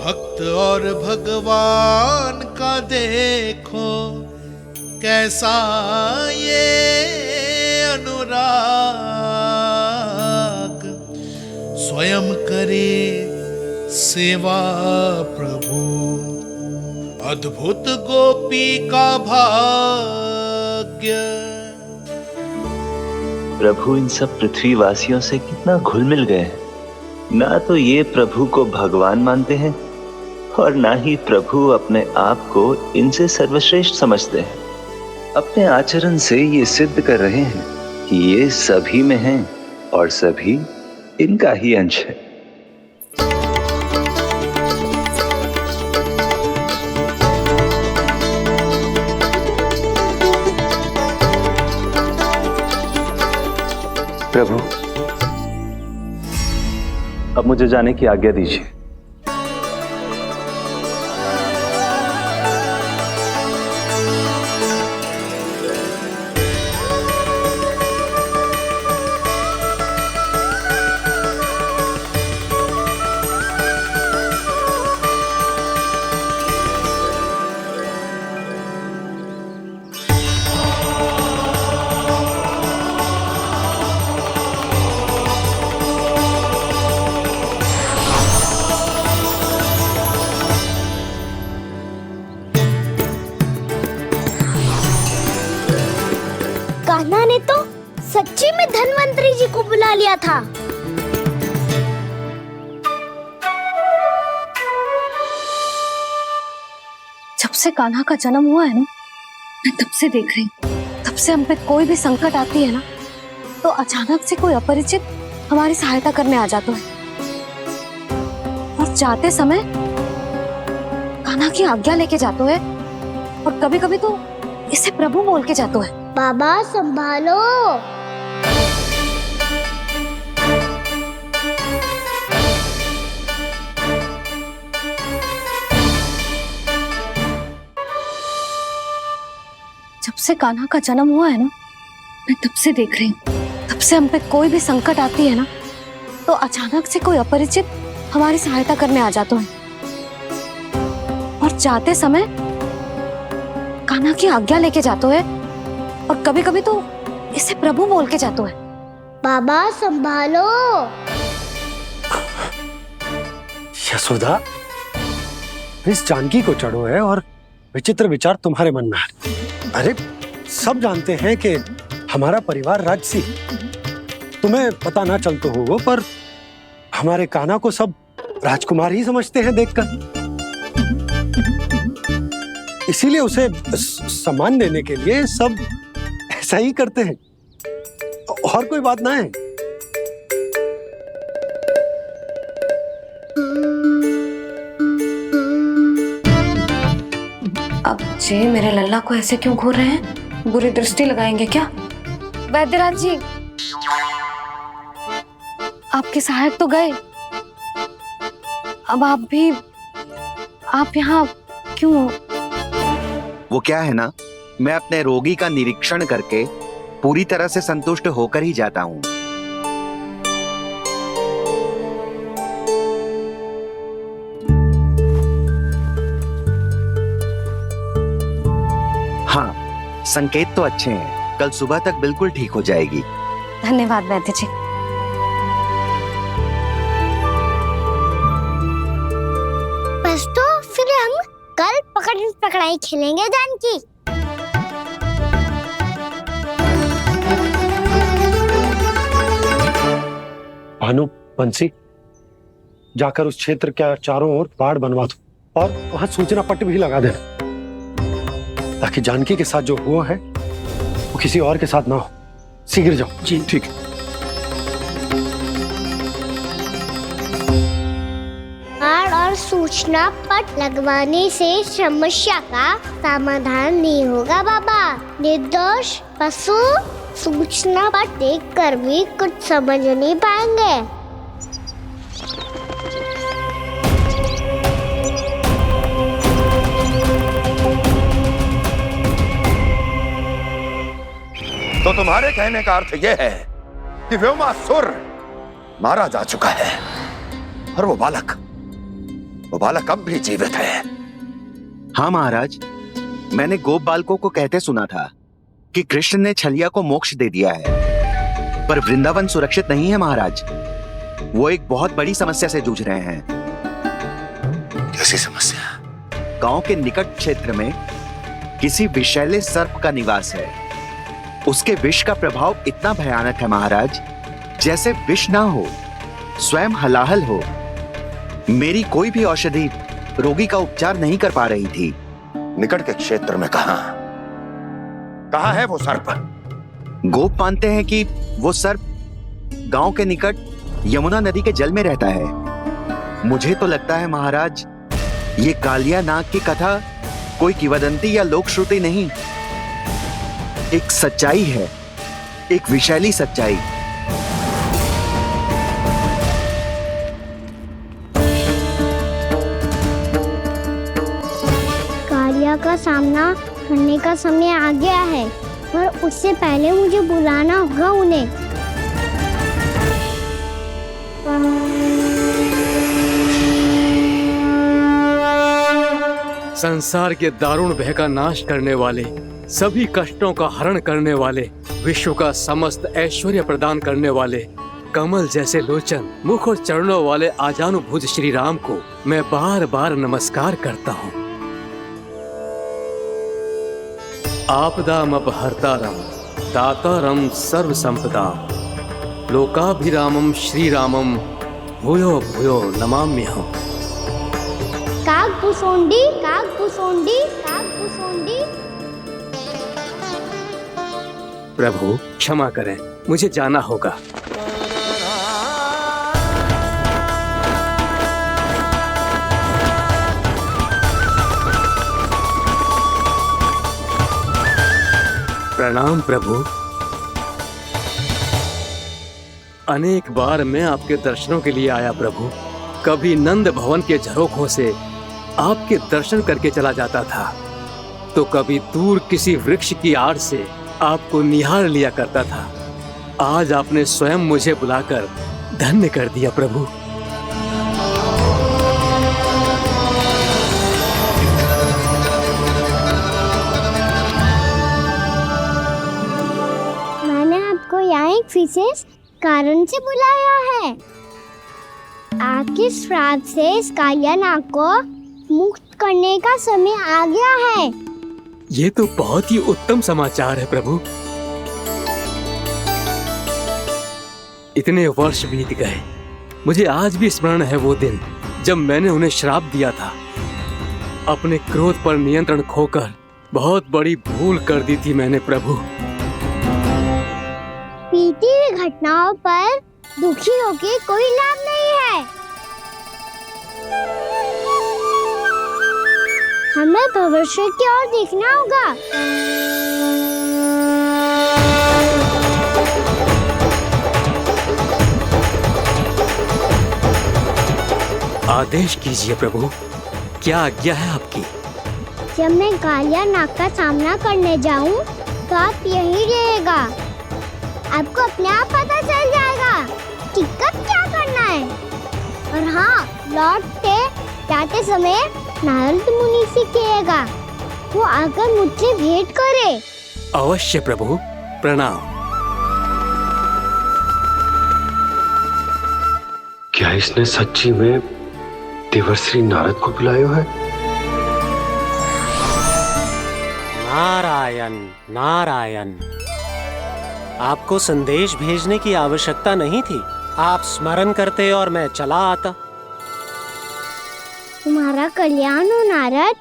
भक्त और भगवान का देखो कैसा ये अनुराग, स्वयं करे सेवा प्रभु, अद्भुत गोपी का भाग्य। प्रभु इन सब पृथ्वीवासियों से कितना घुल मिल गए हैं। ना तो ये प्रभु को भगवान मानते हैं और ना ही प्रभु अपने आप को इनसे सर्वश्रेष्ठ समझते हैं। अपने आचरण से ये सिद्ध कर रहे हैं कि ये सभी में हैं और सभी इनका ही अंश है। प्रभु, अब मुझे जाने की आज्ञा दीजिए। कान्हा ने तो सच्ची में धन्वंतरी जी को बुला लिया था। जब से कान्हा का जन्म हुआ है ना, मैं तब से देख रही हूँ, तब से हम पे कोई भी संकट आती है ना, तो अचानक से कोई अपरिचित हमारी सहायता करने आ जाता है और जाते समय कान्हा की आज्ञा लेके जाते है और कभी कभी तो इसे प्रभु बोल के जाते है। बाबा संभालो। जब से कान्हा का जन्म हुआ है ना, मैं तब से देख रही हूँ, तब से हम पे कोई भी संकट आती है ना, तो अचानक से कोई अपरिचित हमारी सहायता करने आ जाते हैं और जाते समय कान्हा की आज्ञा लेके जाते हैं और कभी कभी तो इसे प्रभु बोल के जाते हैं। बाबा संभालो। यशोदा, इस जानकी को चढ़ो है और विचित्र विचार तुम्हारे मन में है। अरे सब जानते हैं कि हमारा परिवार राजसी, तुम्हें पता ना चलता होगा, पर हमारे कान्हा को सब राजकुमार ही समझते हैं देखकर, इसीलिए उसे सम्मान देने के लिए सब ऐसा ही करते हैं, और कोई बात ना है। अब जे मेरे लल्ला को ऐसे क्यों घूर रहे हैं? बुरी दृष्टि लगाएंगे क्या? वैद्यराज जी, आपके सहायक तो गए, अब आप यहाँ क्यों? वो क्या है ना, मैं अपने रोगी का निरीक्षण करके पूरी तरह से संतुष्ट होकर ही जाता हूँ। हाँ, संकेत तो अच्छे हैं, कल सुबह तक बिल्कुल ठीक हो जाएगी। धन्यवाद वैद्य जी। बस तो फिर हम कल पकड़ पकड़ाई खेलेंगे जानकी। भानु, बंसी, जाकर उस क्षेत्र के चारों ओर बाड़ बनवा दो और वहां सूचना पट्ट भी लगा देना, ताकि जानकी के साथ जो हुआ है वो किसी और के साथ ना हो। शीघ्र जाओ। जी ठीक है। बाड़ और सूचना पट लगवाने से समस्या का समाधान नहीं होगा बाबा। निर्दोष पशु सूचना पट देखकर भी कुछ समझ नहीं पाएंगे। तो तुम्हारे कहने का अर्थ यह है कि व्योमासुर मारा जा चुका है और वो बालक वो बालक अब भी जीवित है। हाँ महाराज, मैंने गोप बालकों को कहते सुना था कि कृष्ण ने छलिया को मोक्ष दे दिया है, पर वृंदावन सुरक्षित नहीं है महाराज। वो एक बहुत बड़ी समस्या से जूझ रहे हैं। कैसी समस्या? गांव के निकट क्षेत्र में किसी विषैले सर्प का निवास है। उसके विष का प्रभाव इतना भयानक है महाराज, जैसे विष ना हो, स्वयं हलाहल हो। मेरी कोई भी औषधि रोगी का उपचार नहीं कर पा रही थी। निकट के क्षेत्र में कहां है वो सर्प? गोप मानते हैं कि वो सर्प गांव के निकट यमुना नदी के जल में रहता है। मुझे तो लगता है महाराज, ये कालिया नाग की कथा कोई किंवदंती या लोक श्रुति नहीं, एक सच्चाई है, एक विशैली सच्चाई। कालिया का सामना करने का समय आ गया है, पर उससे पहले मुझे बुलाना होगा उन्हें। संसार के दारुण भय का नाश करने वाले, सभी कष्टों का हरण करने वाले, विश्व का समस्त ऐश्वर्य प्रदान करने वाले, कमल जैसे लोचन, मुख और चरणों वाले आजानुभुज श्री राम को मैं बार बार नमस्कार करता हूँ। आपदामपहर्तारं दातारं सर्व संपदाम लोकाभिरामं श्री रामम भूयो भूयो नमाम्यहम्। काकभुसुंडी काकभुसुंडी काकभुसुंडी। प्रभु क्षमा करें, मुझे जाना होगा। प्रणाम प्रभु। अनेक बार मैं आपके दर्शनों के लिए आया प्रभु। कभी नंद भवन के झरोखों से आपके दर्शन करके चला जाता था, तो कभी दूर किसी वृक्ष की आड़ से आपको निहार लिया करता था। आज आपने स्वयं मुझे बुलाकर धन्य कर दिया प्रभु। मैंने आपको यहाँ एक विशेष कारण से बुलाया है। आपके श्राप से इस कालिया नाग को मुक्त करने का समय आ गया है। ये तो बहुत ही उत्तम समाचार है प्रभु। इतने वर्ष बीत गए, मुझे आज भी स्मरण है वो दिन जब मैंने उन्हें श्राप दिया था। अपने क्रोध पर नियंत्रण खोकर बहुत बड़ी भूल कर दी थी मैंने प्रभु। बीती हुई घटनाओं पर दुखी होके कोई लाभ नहीं है। हमें भविष्य की ओर देखना होगा। आदेश कीजिए प्रभु, क्या आज्ञा है आपकी? जब मैं कालिया नाग का सामना करने जाऊं, तो आप यहीं रहिएगा। आपको अपने आप पता चल जाएगा कि कब क्या करना है। और हाँ, लौटते जाते समय नारद मुनि से कहिएगा, वो आकर मुझसे भेंट करे। अवश्य प्रभु, प्रणाम। क्या इसने सच्ची में देवर्षि नारद को बुलाया है? नारायण नारायण। आपको संदेश भेजने की आवश्यकता नहीं थी। आप स्मरण करते और मैं चला आता। तुम्हारा कल्याण हो नारद।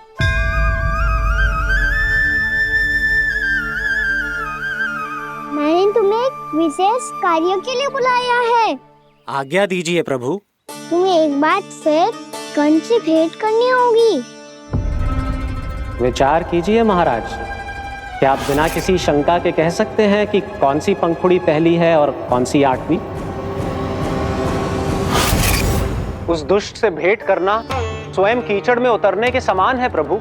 मैंने तुम्हें एक विशेष कार्य के लिए बुलाया है। आज्ञा दीजिए प्रभु। तुम्हें एक बार फिर कंस से भेंट करनी होगी। विचार कीजिए महाराज। क्या आप बिना किसी शंका के कह सकते हैं कि कौन सी पंखुड़ी पहली है और कौन सी आठवीं? उस दुष्ट से भेंट करना स्वयं कीचड़ में उतरने के समान है प्रभु।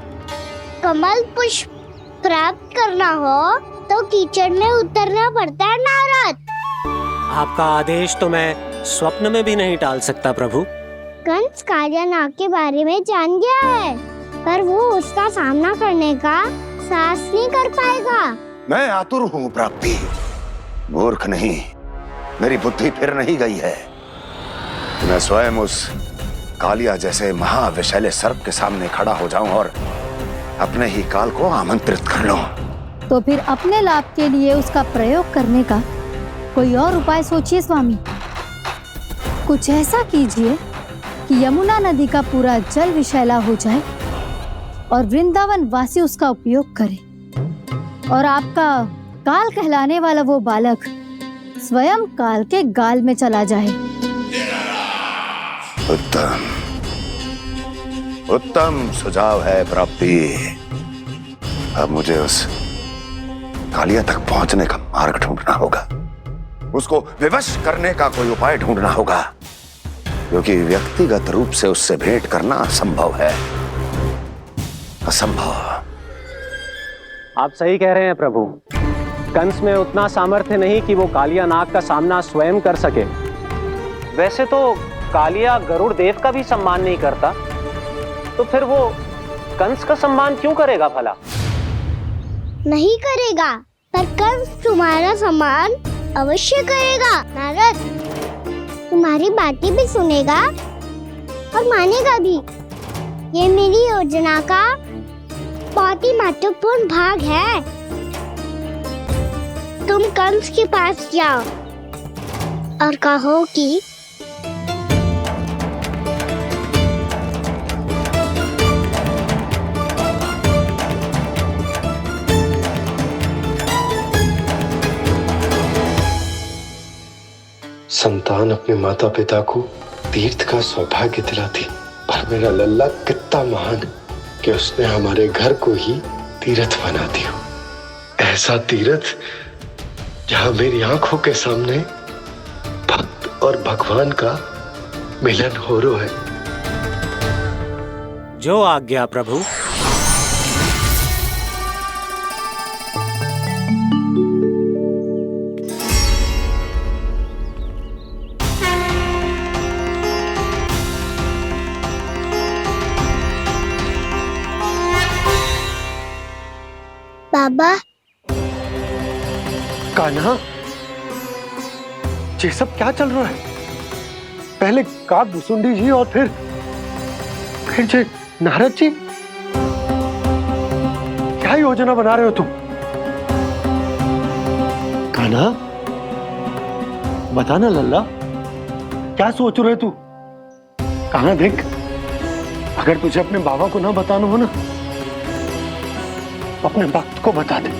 कमल पुष्प प्राप्त करना हो तो कीचड़ में उतरना पड़ता है नारद। आपका आदेश तो मैं स्वप्न में भी नहीं टाल सकता प्रभु। कंस कालिया नाग के बारे में जान गया है, पर वो उसका सामना करने का साहस नहीं कर पाएगा। मैं आतुर हूँ प्राप्ति, मूर्ख नहीं। मेरी बुद्धि फिर नहीं गई है। मैं स्वयं उस कालिया जैसे महाविषैले सर्प के सामने खड़ा हो जाऊं और अपने ही काल को आमंत्रित कर लूं। तो फिर अपने लाभ के लिए उसका प्रयोग करने का कोई और उपाय सोचिए स्वामी। कुछ ऐसा कीजिए कि यमुना नदी का पूरा जल विषैला हो जाए और वृंदावन वासी उसका उपयोग करे और आपका काल कहलाने वाला वो बालक स्वयं काल के गाल में चला जाए। उत्तम उत्तम सुझाव है प्राप्ति। अब मुझे उस कालिया तक पहुंचने का मार्ग ढूंढना होगा, उसको विवश करने का कोई उपाय ढूंढना होगा, क्योंकि व्यक्तिगत रूप से उससे भेंट करना असंभव है, असंभव। आप सही कह रहे हैं प्रभु। कंस में उतना सामर्थ्य नहीं कि वो कालिया नाग का सामना स्वयं कर सके। वैसे तो कालिया गरुड़ देव का भी सम्मान नहीं करता, तो फिर वो कंस का सम्मान क्यों करेगा भला? नहीं करेगा, पर कंस तुम्हारा सम्मान अवश्य करेगा। नारद तुम्हारी बातें भी सुनेगा और मानेगा भी। ये मेरी योजना का बहुत ही महत्वपूर्ण भाग है। तुम कंस के पास जाओ और कहो कि संतान अपने माता पिता को तीर्थ का सौभाग्य दिलाती, पर मेरा लल्ला कितना महान कि उसने हमारे घर को ही तीर्थ बना दिया। ऐसा तीर्थ जहां मेरी आंखों के सामने भक्त और भगवान का मिलन हो रहा है। जो आज्ञा प्रभु। बाबा। कान्हा, ये सब क्या चल रहा है? पहले काग भुसुंडी जी और फिर जे नारद जी। क्या योजना बना रहे हो तुम? कान्हा, बताना लल्ला, क्या सोच रहे तू? कान्हा देख, अगर तुझे अपने बाबा को ना बताना हो ना, अपने भक्त को बता दे।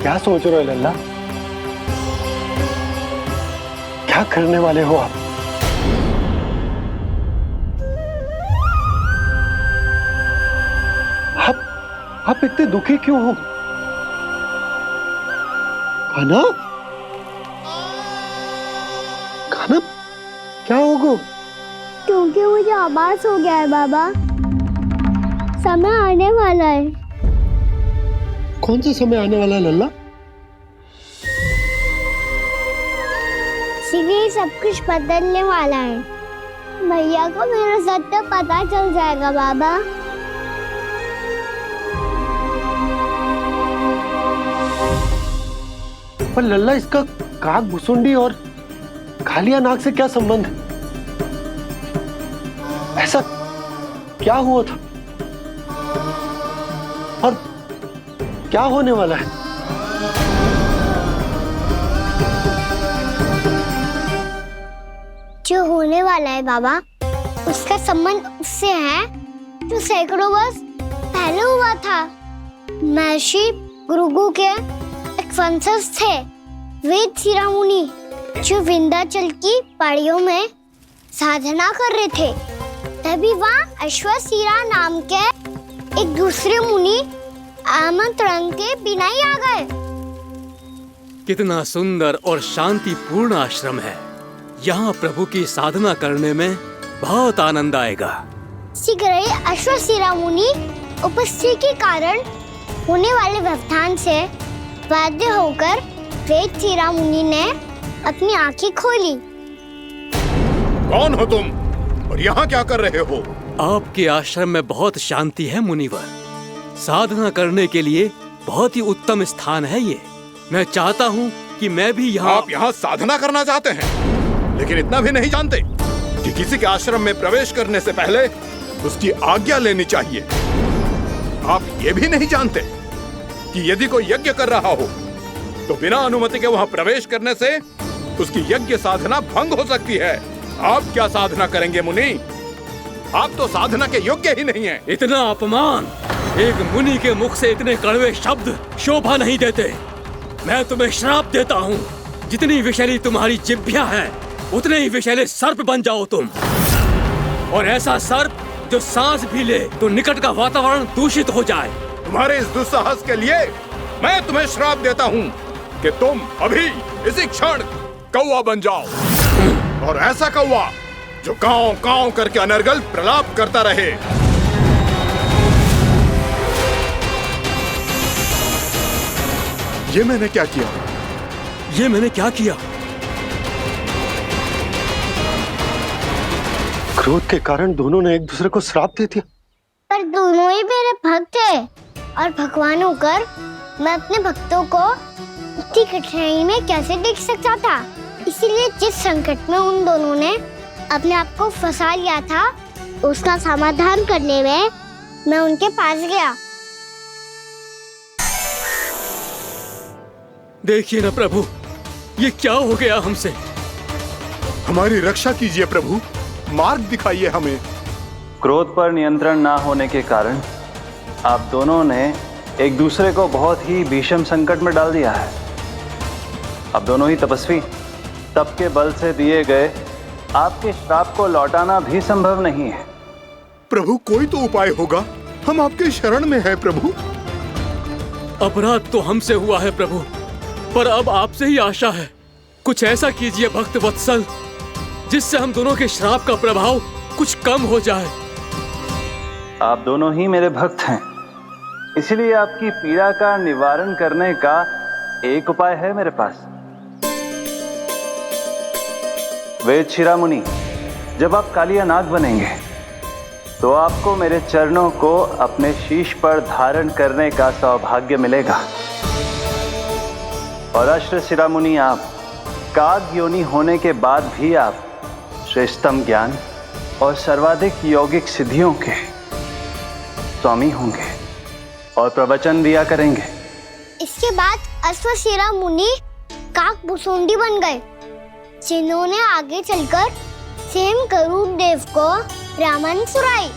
क्या सोच रहे हो लल्ला? क्या करने वाले हो आप? आप इतने दुखी क्यों हो? कान्हा, कान्हा, क्या होगा? क्योंकि मुझे आभास हो गया है बाबा, समय आने वाला है। कौन सा समय आने वाला है लल्ला? सीधे सब कुछ बदलने वाला है। भैया को मेरा सत्य पता चल जाएगा बाबा। पर लल्ला, इसका काग भुसुंडी और कालिया नाग से क्या संबंध है? ऐसा क्या हुआ था और क्या होने वाला है? जो होने वाला है बाबा, उसका संबंध उससे है जो सैकड़ों वर्ष पहले हुआ था। महर्षि भृगु के एक वंशज थे वेद शिरा मुनि, जो विंध्याचल की पहाड़ियों में साधना कर रहे थे। तभी वहाँ अश्वशिरा नाम के एक दूसरे मुनि आमंत्रण के बिना ही आ गए। कितना सुंदर और शांतिपूर्ण आश्रम है। यहाँ प्रभु की साधना करने में बहुत आनंद आएगा। शीघ्र ही अश्वशिरा मुनि उपस्थिति के कारण होने वाले व्यवधान से बाध्य होकर वेद शिरा मुनि ने अपनी आंखें खोली। कौन हो तुम और यहाँ क्या कर रहे हो? आपके आश्रम में बहुत शांति है मुनिवर। साधना करने के लिए बहुत ही उत्तम स्थान है ये। मैं चाहता हूँ कि मैं भी यहाँ। आप यहाँ साधना करना चाहते हैं, लेकिन इतना भी नहीं जानते कि किसी के आश्रम में प्रवेश करने से पहले उसकी आज्ञा लेनी चाहिए। आप ये भी नहीं जानते कि यदि कोई यज्ञ कर रहा हो तो बिना अनुमति के वहाँ प्रवेश करने से उसकी यज्ञ साधना भंग हो सकती है। आप क्या साधना करेंगे मुनि? आप तो साधना के योग्य ही नहीं हैं। इतना अपमान! एक मुनि के मुख से इतने कड़वे शब्द शोभा नहीं देते। मैं तुम्हें श्राप देता हूँ, जितनी विषैली तुम्हारी जिह्वा है उतने ही विषैले सर्प बन जाओ तुम। और ऐसा सर्प जो सांस भी ले तो निकट का वातावरण दूषित हो जाए। तुम्हारे इस दुस्साहस के लिए मैं तुम्हें श्राप देता हूँ कि तुम अभी इसी क्षण कौवा बन जाओ, और ऐसा कौवा जो कांव कांव करके अनर्गल प्रलाप करता रहे। ये मैंने क्या किया? ये मैंने क्या किया? क्रोध के कारण दोनों ने एक दूसरे को श्राप दे दिया। पर दोनों ही मेरे भक्त थे, और भगवान होकर मैं अपने भक्तों को इतनी कठिनाई में कैसे देख सकता था। इसीलिए जिस संकट में उन दोनों ने अपने आप को फंसा लिया था, उसका समाधान करने में मैं उनके पास गया। देखिए ना प्रभु, ये क्या हो गया हमसे? हमारी रक्षा कीजिए प्रभु, मार्ग दिखाइए हमें। क्रोध पर नियंत्रण ना होने के कारण आप दोनों ने एक दूसरे को बहुत ही भीषण संकट में डाल दिया है। आप दोनों ही तपस्वी, तप के बल से दिए गए आपके श्राप को लौटाना भी संभव नहीं है। प्रभु कोई तो उपाय होगा, हम आपके शरण में हैं प्रभु। अपराध तो हमसे हुआ है प्रभु, पर अब आपसे ही आशा है। कुछ ऐसा कीजिए भक्त वत्सल, जिससे हम दोनों के श्राप का प्रभाव कुछ कम हो जाए। आप दोनों ही मेरे भक्त हैं, इसलिए आपकी पीड़ा का निवारण करने का एक उपाय है मेरे पास। वेद शिरोमणि, जब आप कालिया नाग बनेंगे तो आपको मेरे चरणों को अपने शीश पर धारण करने का सौभाग्य मिलेगा। और अश्र शिरोमणि, आप काग योनि होने के बाद भी आप श्रेष्ठतम ज्ञान और सर्वाधिक यौगिक सिद्धियों के स्वामी होंगे और प्रवचन दिया करेंगे। इसके बाद अश्वशिरा मुनि काक भुसुंडी बन गए, जिन्होंने आगे चलकर सेम गरुड़ देव को रामायण सुनाई।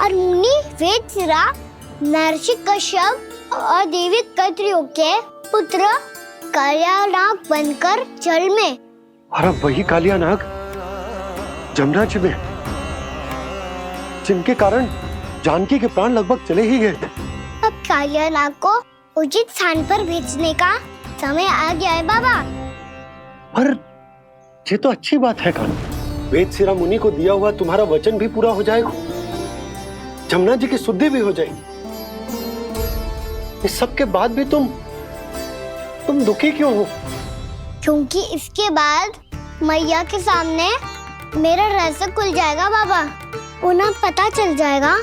और मुनि वेदशिरा, महर्षि कश्यप और देवी कैत्रियों के पुत्र कालिया नाग बनकर जल में। और अब वही कालिया नाग जमुना जी में, जिनके कारण जानकी के प्राण लगभग चले ही गए थे। अब कालिया नाग को उचित स्थान पर भेजने का समय आ गया है बाबा। पर ये तो अच्छी बात है कान्हा, वेदशिरा मुनि को दिया हुआ तुम्हारा वचन भी पूरा हो जाएगा, जमुना जी की शुद्धि भी हो जाएगी। इस सब के बाद भी तुम दुखी क्यों हो? क्योंकि इसके बाद मैया के सामने मेरा रहस्य खुल जाएगा बाबा। उन्हें पता चल जाएगा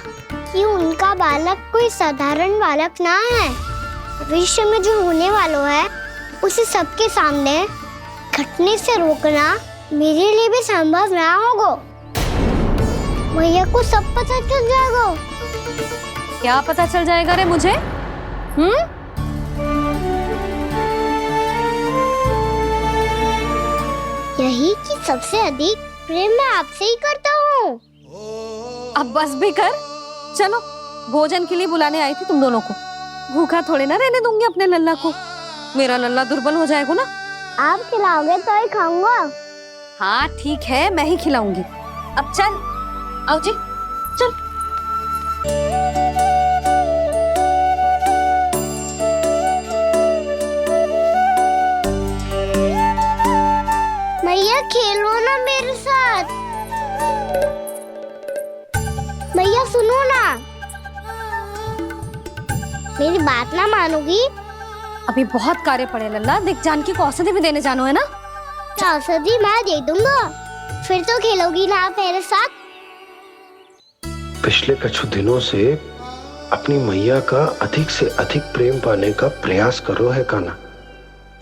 कि उनका बालक कोई साधारण बालक ना है। भविष्य में जो होने वाला है उसे सबके सामने घटने से रोकना मेरे लिए भी संभव ना होगा। मैया को सब पता चल जाएगा। क्या पता चल जाएगा रे मुझे? यही कि सबसे अधिक प्रेम मैं आपसे ही करता हूँ। अब बस भी कर, चलो भोजन के लिए बुलाने आई थी तुम दोनों को। भूखा थोड़े ना रहने दूंगी अपने लल्ला को, मेरा लल्ला दुर्बल हो जाएगा ना। आप खिलाओगे तो ही खाऊंगा। हाँ ठीक है, मैं ही खिलाऊंगी। अब चल, आओ जी, चल। मैया खेलो ना मेरे साथ। मैया सुनो ना, मेरी बात ना मानोगी? अभी बहुत कार्य पड़े लल्ला, देख जानकी को औषधि भी देने जानो है ना। औषधि मैं दे दूंगा, फिर तो खेलोगी ना आप मेरे साथ? पिछले कुछ दिनों से अपनी मैया का अधिक से अधिक प्रेम पाने का प्रयास करो है कान्हा।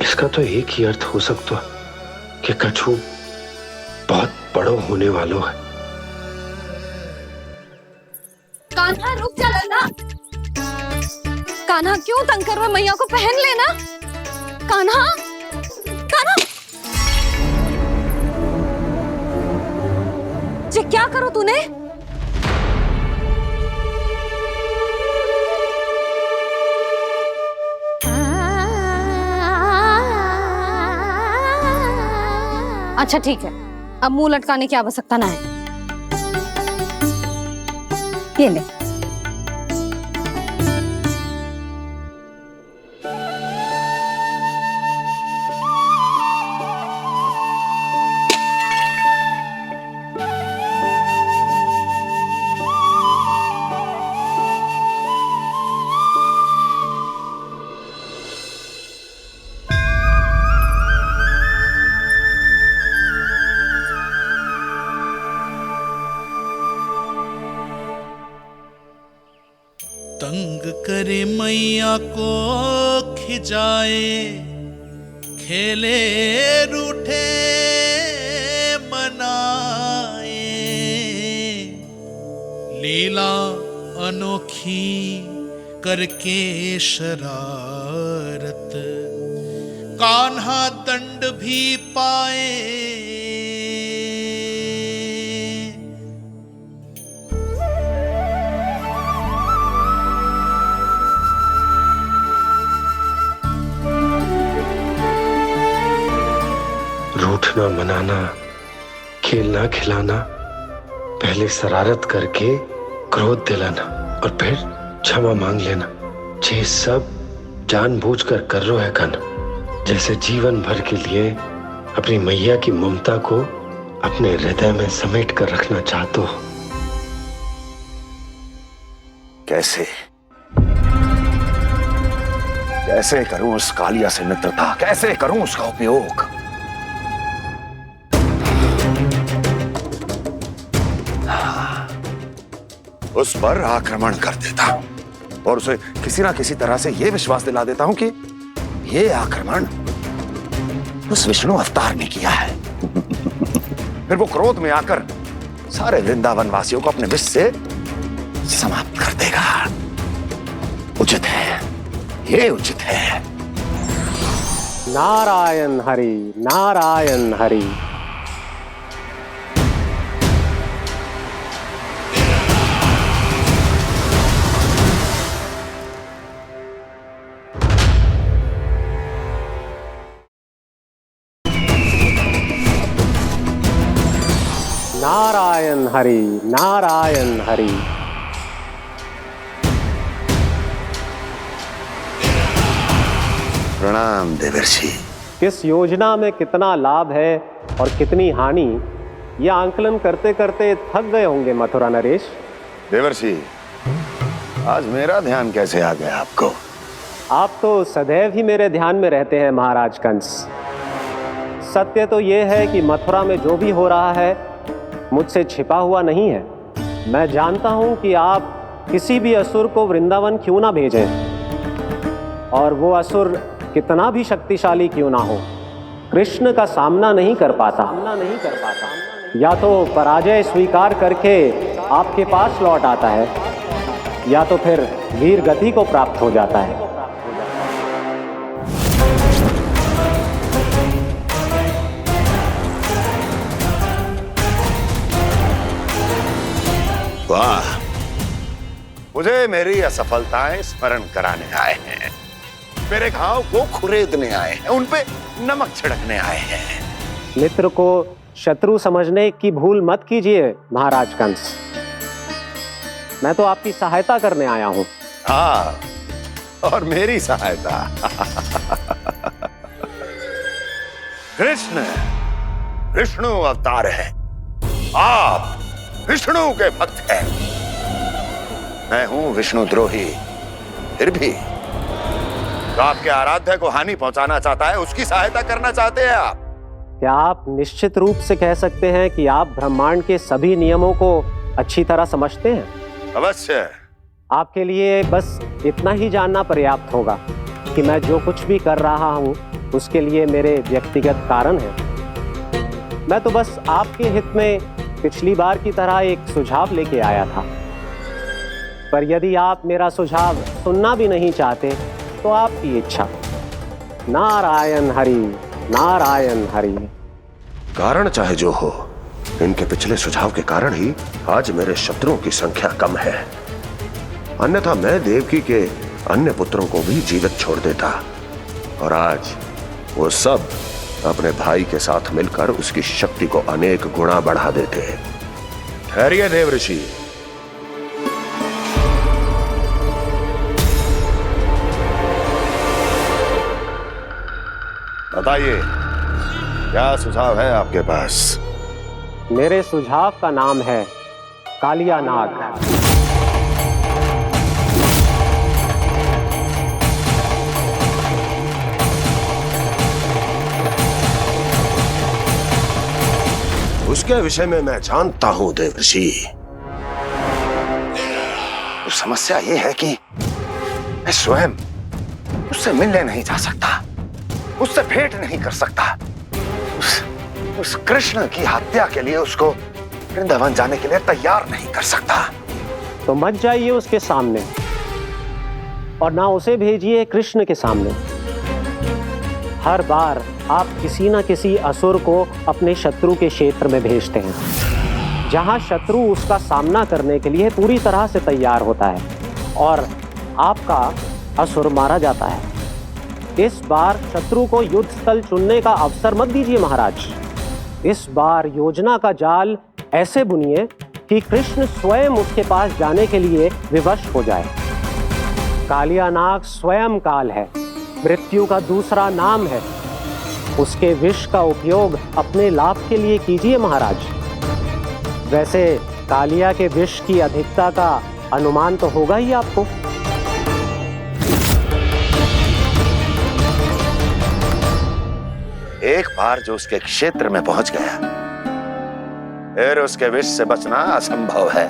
इसका तो एक ही अर्थ हो सकता है कि कछु बहुत बड़ो होने वालों है। कान्हा रुक जा लल्ला। कान्हा क्यों तंग कर रहा है? मैया को पहन लेना। कान्हा, कान्हा, ये क्या करो तूने? अच्छा ठीक है, अब मुंह लटकाने की आवश्यकता ना है। ये ले। तंग करे मैया को खिजाए, खेले रूठे मनाए, लीला अनोखी करके शरारत, कान्हा दंड भी पाए। रूठना मनाना, खेलना खिलाना, पहले शरारत करके क्रोध दिलाना और फिर क्षमा मांग लेना, ये सब जानबूझकर कर रहे है कान्हा। जैसे जीवन भर के लिए अपनी मैया की ममता को अपने हृदय में समेट कर रखना चाहते हो। कैसे कैसे करूं उस कालिया से मित्रता, कैसे करूं उसका उपयोग? उस पर आक्रमण कर देता हूं और उसे किसी ना किसी तरह से यह विश्वास दिला देता हूं कि यह आक्रमण उस विष्णु अवतार ने किया है। फिर वो क्रोध में आकर सारे वृंदावन वासियों को अपने विष से समाप्त कर देगा। उचित है, ये उचित है। नारायण हरि, नारायण हरि। नारायण हरि, नारायण हरि। प्रणाम देवर्षि। किस योजना में कितना लाभ है और कितनी हानि, यह आंकलन करते करते थक गए होंगे मथुरा नरेश। देवर्षि, आज मेरा ध्यान कैसे आ गया आपको? आप तो सदैव ही मेरे ध्यान में रहते हैं महाराज कंस। सत्य तो यह है कि मथुरा में जो भी हो रहा है मुझसे छिपा हुआ नहीं है। मैं जानता हूं कि आप किसी भी असुर को वृंदावन क्यों ना भेजें, और वो असुर कितना भी शक्तिशाली क्यों ना हो, कृष्ण का सामना नहीं कर पाता। या तो पराजय स्वीकार करके आपके पास लौट आता है, या तो फिर वीर गति को प्राप्त हो जाता है। वाह, मुझे मेरी असफलताएं स्मरण कराने आए हैं, मेरे घाव को खुरेदने आए हैं, उन पे नमक छिड़कने आए हैं। मित्र को शत्रु समझने की भूल मत कीजिए महाराज कंस। मैं तो आपकी सहायता करने आया हूं। हाँ, और मेरी सहायता। कृष्ण विष्णु अवतार है, आप विष्णु के भक्त हैं। मैं हूं विष्णु द्रोही, फिर भी तो आपके आराध्य को हानि पहुंचाना चाहता है, उसकी सहायता करना चाहते हैं आप। क्या आप निश्चित रूप से कह सकते हैं कि आप ब्रह्मांड के सभी नियमों को अच्छी तरह समझते हैं? अवश्य। आपके लिए बस इतना ही जानना पर्याप्त होगा कि मैं जो कुछ भी कर रहा हूँ उसके लिए मेरे व्यक्तिगत कारण हैं। मैं तो बस आपके हित में पिछली बार की तरह एक सुझाव लेके आया था, पर यदि आप मेरा सुझाव सुनना भी नहीं चाहते तो आपकी इच्छा। नारायण हरि, नारायण हरि। कारण चाहे जो हो, इनके पिछले सुझाव के कारण ही आज मेरे शत्रुओं की संख्या कम है। अन्यथा मैं देवकी के अन्य पुत्रों को भी जीवित छोड़ देता, और आज वो सब अपने भाई के साथ मिलकर उसकी शक्ति को अनेक गुना बढ़ा देते। ठहरिए देवऋषि। बताइए, क्या सुझाव है आपके पास? मेरे सुझाव का नाम है कालिया नाग। उसके विषय में मैं जानता हूं देवऋषि। तो समस्या यह है कि मैं स्वयं उससे मिलने नहीं जा सकता, उससे भेंट नहीं कर सकता। उस कृष्ण की हत्या के लिए उसको वृंदावन जाने के लिए तैयार नहीं कर सकता। तो मत जाइए उसके सामने, और ना उसे भेजिए कृष्ण के सामने। हर बार आप किसी न किसी असुर को अपने शत्रु के क्षेत्र में भेजते हैं, जहां शत्रु उसका सामना करने के लिए पूरी तरह से तैयार होता है और आपका असुर मारा जाता है। इस बार शत्रु को युद्ध स्थल चुनने का अवसर मत दीजिए महाराज। इस बार योजना का जाल ऐसे बुनिए कि कृष्ण स्वयं उसके पास जाने के लिए विवश हो जाए। कालिया नाग स्वयं काल है, मृत्यु का दूसरा नाम है। उसके विष का उपयोग अपने लाभ के लिए कीजिए महाराज। वैसे कालिया के विष की अधिकता का अनुमान तो होगा ही आपको। एक बार जो उसके क्षेत्र में पहुंच गया, फिर उसके विष से बचना असंभव है।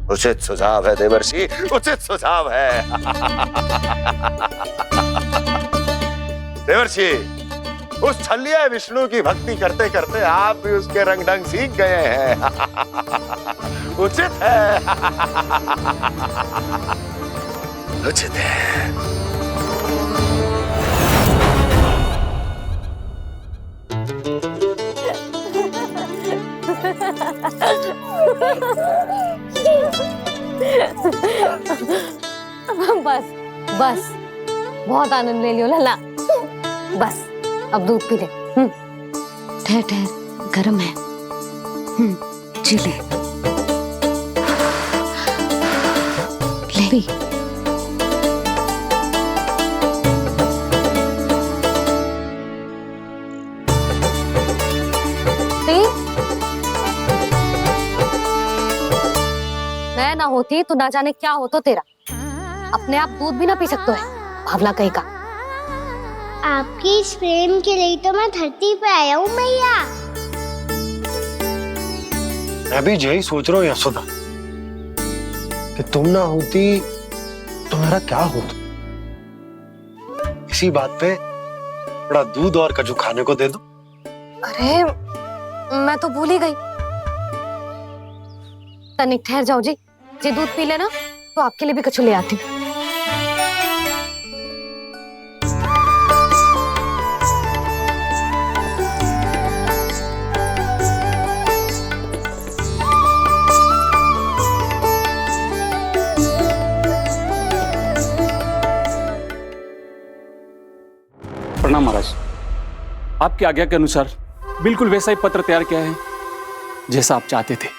उचित सुझाव है देवर्षि, उचित सुझाव है। देवर्षि, उस छलिया विष्णु की भक्ति करते करते आप भी उसके रंग ढंग सीख गए हैं। उचित है, उचित है। बस बस, बहुत आनंद ले लियो लला। बस अब दूध पी ले। ठहर ठहर, गर्म है। जी ले ले। मैं ना होती तो ना जाने क्या होता तेरा। अपने आप दूध भी ना पी सकते है, भावला कहीं का। आपकी इस प्रेम के लिए तो मैं धरती पे आया हूँ मैया। मैं भी यही सोच रहा हूँ यशोदा, कि तुम ना होती तो मेरा क्या होता। इसी बात पे थोड़ा दूध और कजू खाने को दे दो। अरे मैं तो भूल ही गई। तनिक ठहर जाओ जी, जे दूध पी लेना तो आपके लिए भी कछु ले आती हूँ। प्रणाम महाराज। आपकी आज्ञा के अनुसार बिल्कुल वैसा ही पत्र तैयार किया है जैसा आप चाहते थे।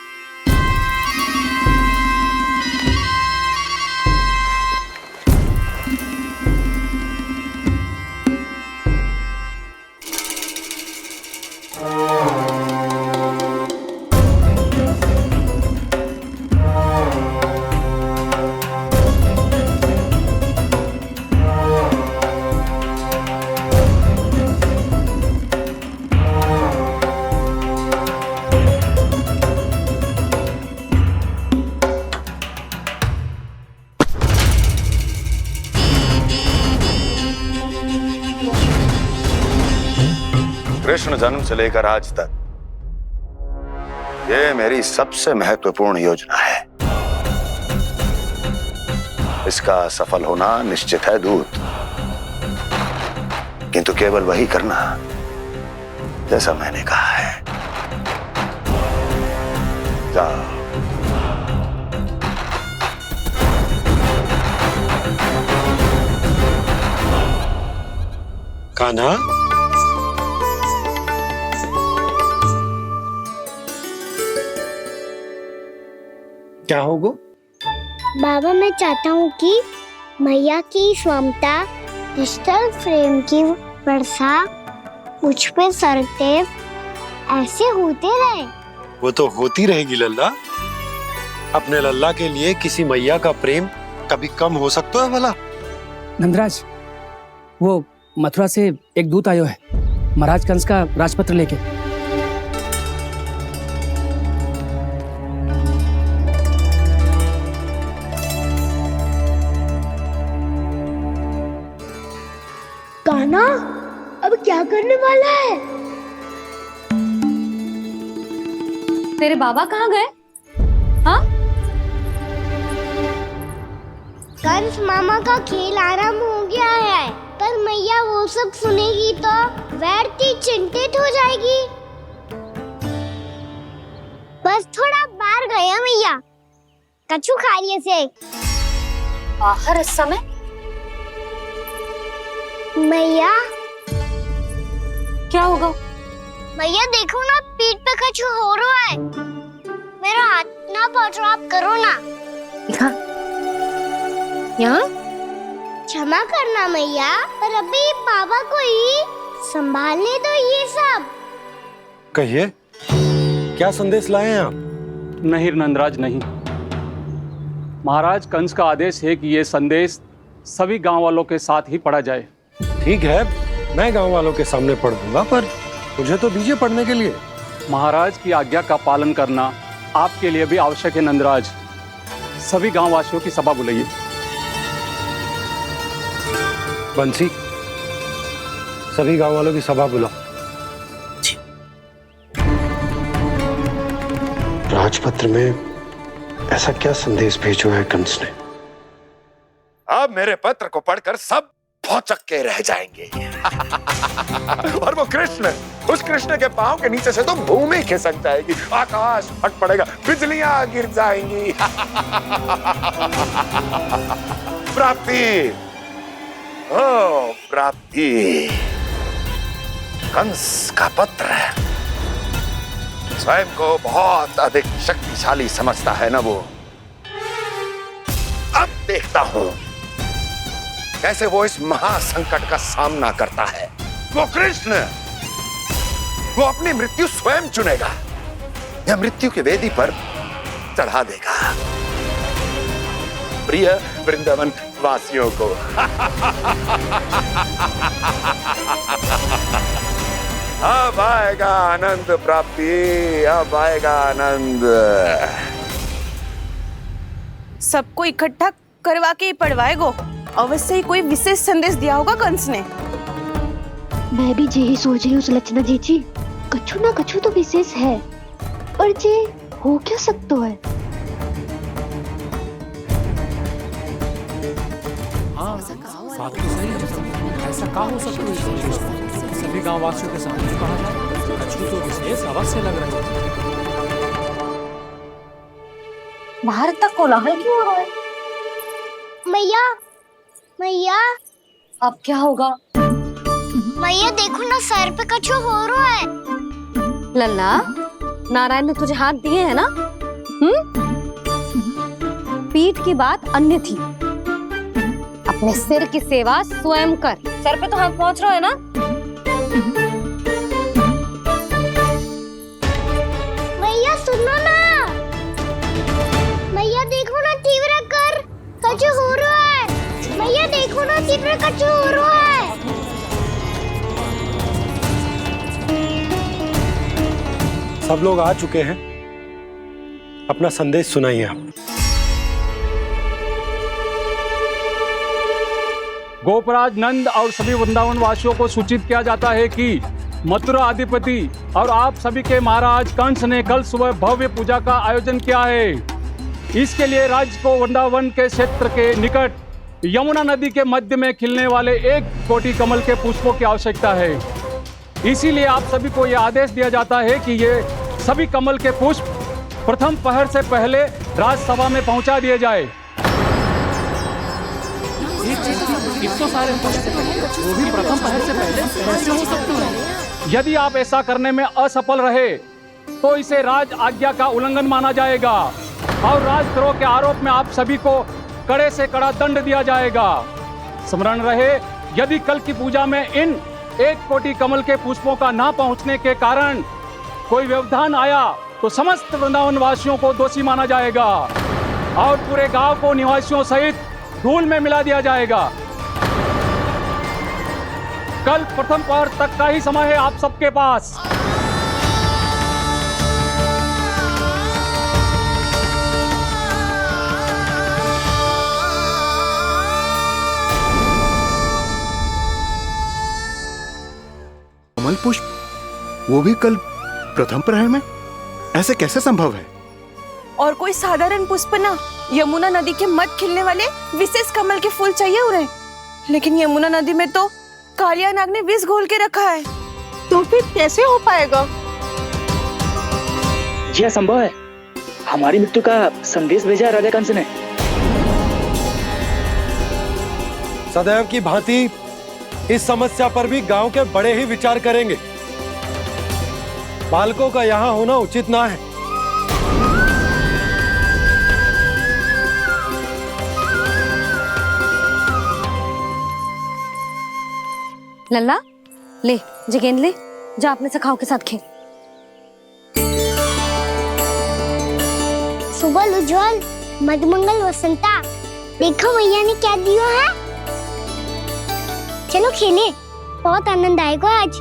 जन्म से लेकर आज तक ये मेरी सबसे महत्वपूर्ण योजना है। इसका सफल होना निश्चित है दूत, किंतु केवल वही करना जैसा मैंने कहा है। जाओ। कान्हा, क्या होगा? बाबा मैं चाहता हूँ कि मैया की स्वमता क्रिस्टल फ्रेम की वर्षा मुझ पे सरते ऐसे होते रहे। वो तो होती रहेगी लल्ला। अपने लल्ला के लिए किसी मैया का प्रेम कभी कम हो सकता है भला? नंदराज, वो मथुरा से एक दूत आयो है महाराज कंस का राजपत्र लेके। कान्हा अब क्या करने वाला है? तेरे बाबा कहाँ गए? हाँ? कंस मामा का खेल आरंभ हो गया है, पर मैया वो सब सुनेगी तो व्यर्थ चिंतित हो जाएगी। बस थोड़ा बाहर गया मैया, कछु खा लिए से। बाहर इस समय? मैया क्या होगा? मैया देखो ना, पीठ पे कछु हो रहा है। मेरा हाथ ना पहुंचो, आप करो ना। यहाँ? क्षमा करना मैया, पर अभी बाबा को ही संभालने दो ये सब। कहिए, क्या संदेश लाए हैं आप? नहीं नंदराज, नहीं। महाराज कंस का आदेश है कि ये संदेश सभी गांव वालों के साथ ही पढ़ा जाए। ठीक है, मैं गांव वालों के सामने पढ़ दूंगा, पर मुझे तो दीजिए पढ़ने के लिए। महाराज की आज्ञा का पालन करना आपके लिए भी आवश्यक है नंदराज। सभी गांव वासियों की सभा बुलाइए। बंसी, सभी गांव वालों की सभा बुलाओ। राजपत्र में ऐसा क्या संदेश भेजो है कंस ने? अब मेरे पत्र को पढ़कर सब भौचक के रह जाएंगे। और वो कृष्ण, उस कृष्ण के पांव के नीचे से तो भूमि खिसक जाएगी, आकाश फट पड़ेगा, बिजलियां गिर जाएंगी। प्राप्ति, ओ प्राप्ति, कंस का पत्र स्वयं को बहुत अधिक शक्तिशाली समझता है ना वो। अब देखता हूं कैसे वो इस महासंकट का सामना करता है। वो कृष्ण, वो अपनी मृत्यु स्वयं चुनेगा या मृत्यु की वेदी पर चढ़ा देगा प्रिय वृंदावन वासियों को। अब आएगा आनंद प्राप्ति, अब आएगा आनंद। सबको इकट्ठा करवा के ही पढ़वाएगो। अवश्य ही कोई विशेष संदेश दिया होगा कंस ने। मैं भी यही सोच रही हूँ सुलक्षणा जी, कछु ना कछु तो विशेष है, और जे हो क्या सकता है? हाँ, बात तो सही है। ऐसा क्या हो सकता है? सभी गांव वासियों के सामने कहा था, कछु तो विशेष अवश्य लग रहा है। बाहर तक कोलाहल क्यों हो रहा है? मैया, मैया, अब क्या होगा? मैया देखो ना, सर पे कछु हो रहा है। लल्ला, नारायण ने तुझे हाथ दिए हैं ना? पीठ की बात अन्य थी। अपने सिर की सेवा स्वयं कर। सर पे तो हाथ पहुंच रहा है ना? मैया सुनो ना, मैया देखो ना, तीव्र कर, कछु हो रहा है। मैया देखो ना, तीव्र कछु हो रहा है। सब लोग आ चुके हैं, अपना संदेश सुनाइए आप। गोपराज नंद और सभी वृंदावन वासियों को सूचित किया जाता है कि मथुरा अधिपति और आप सभी के महाराज कंस ने कल सुबह भव्य पूजा का आयोजन किया है। इसके लिए राज्य को वृंदावन के क्षेत्र के निकट यमुना नदी के मध्य में खिलने वाले 1 कोटि कमल के पुष्पों की आवश्यकता है। इसीलिए आप सभी को यह आदेश दिया जाता है कि ये सभी कमल के पुष्प प्रथम पहर से पहले राजसभा में पहुंचा दिए जाए। इतने सारे वो भी प्रथम पहर से पहले कैसे हो सकते हैं? यदि आप ऐसा करने में असफल रहे तो इसे राज आज्ञा का उल्लंघन माना जाएगा और राजद्रोह के आरोप में आप सभी को कड़े से कड़ा दंड दिया जाएगा। स्मरण रहे, यदि कल की पूजा में इन 1 कोटि कमल के पुष्पों का ना पहुंचने के कारण कोई व्यवधान आया तो समस्त वृंदावन वासियों को दोषी माना जाएगा और पूरे गांव को निवासियों सहित धूल में मिला दिया जाएगा। कल प्रथम पहर तक का ही समय है आप सबके पास। कमल पुष्प, वो भी कल प्रथम प्रहर में? ऐसे कैसे संभव है? और कोई साधारण पुष्प ना, यमुना नदी के मध्य खिलने वाले विशेष कमल के फूल चाहिए उन्हें। लेकिन यमुना नदी में तो कालिया नाग ने विष घोल के रखा है, तो फिर कैसे हो पाएगा? जी असंभव है। हमारी मृत्यु का संदेश भेजा राजा कंस ने। सदैव की भांति इस समस्या पर भी गांव के बड़े ही विचार करेंगे। बालकों का यहाँ होना उचित ना है। लल्ला, ले जे गेंद ले, जा अपने सखाओं के साथ खेल। सुबह उज्जवल, मधुमंगल वसंता, देखो भैया ने क्या दिया है। चलो खेलें, बहुत आनंद आएगा आज।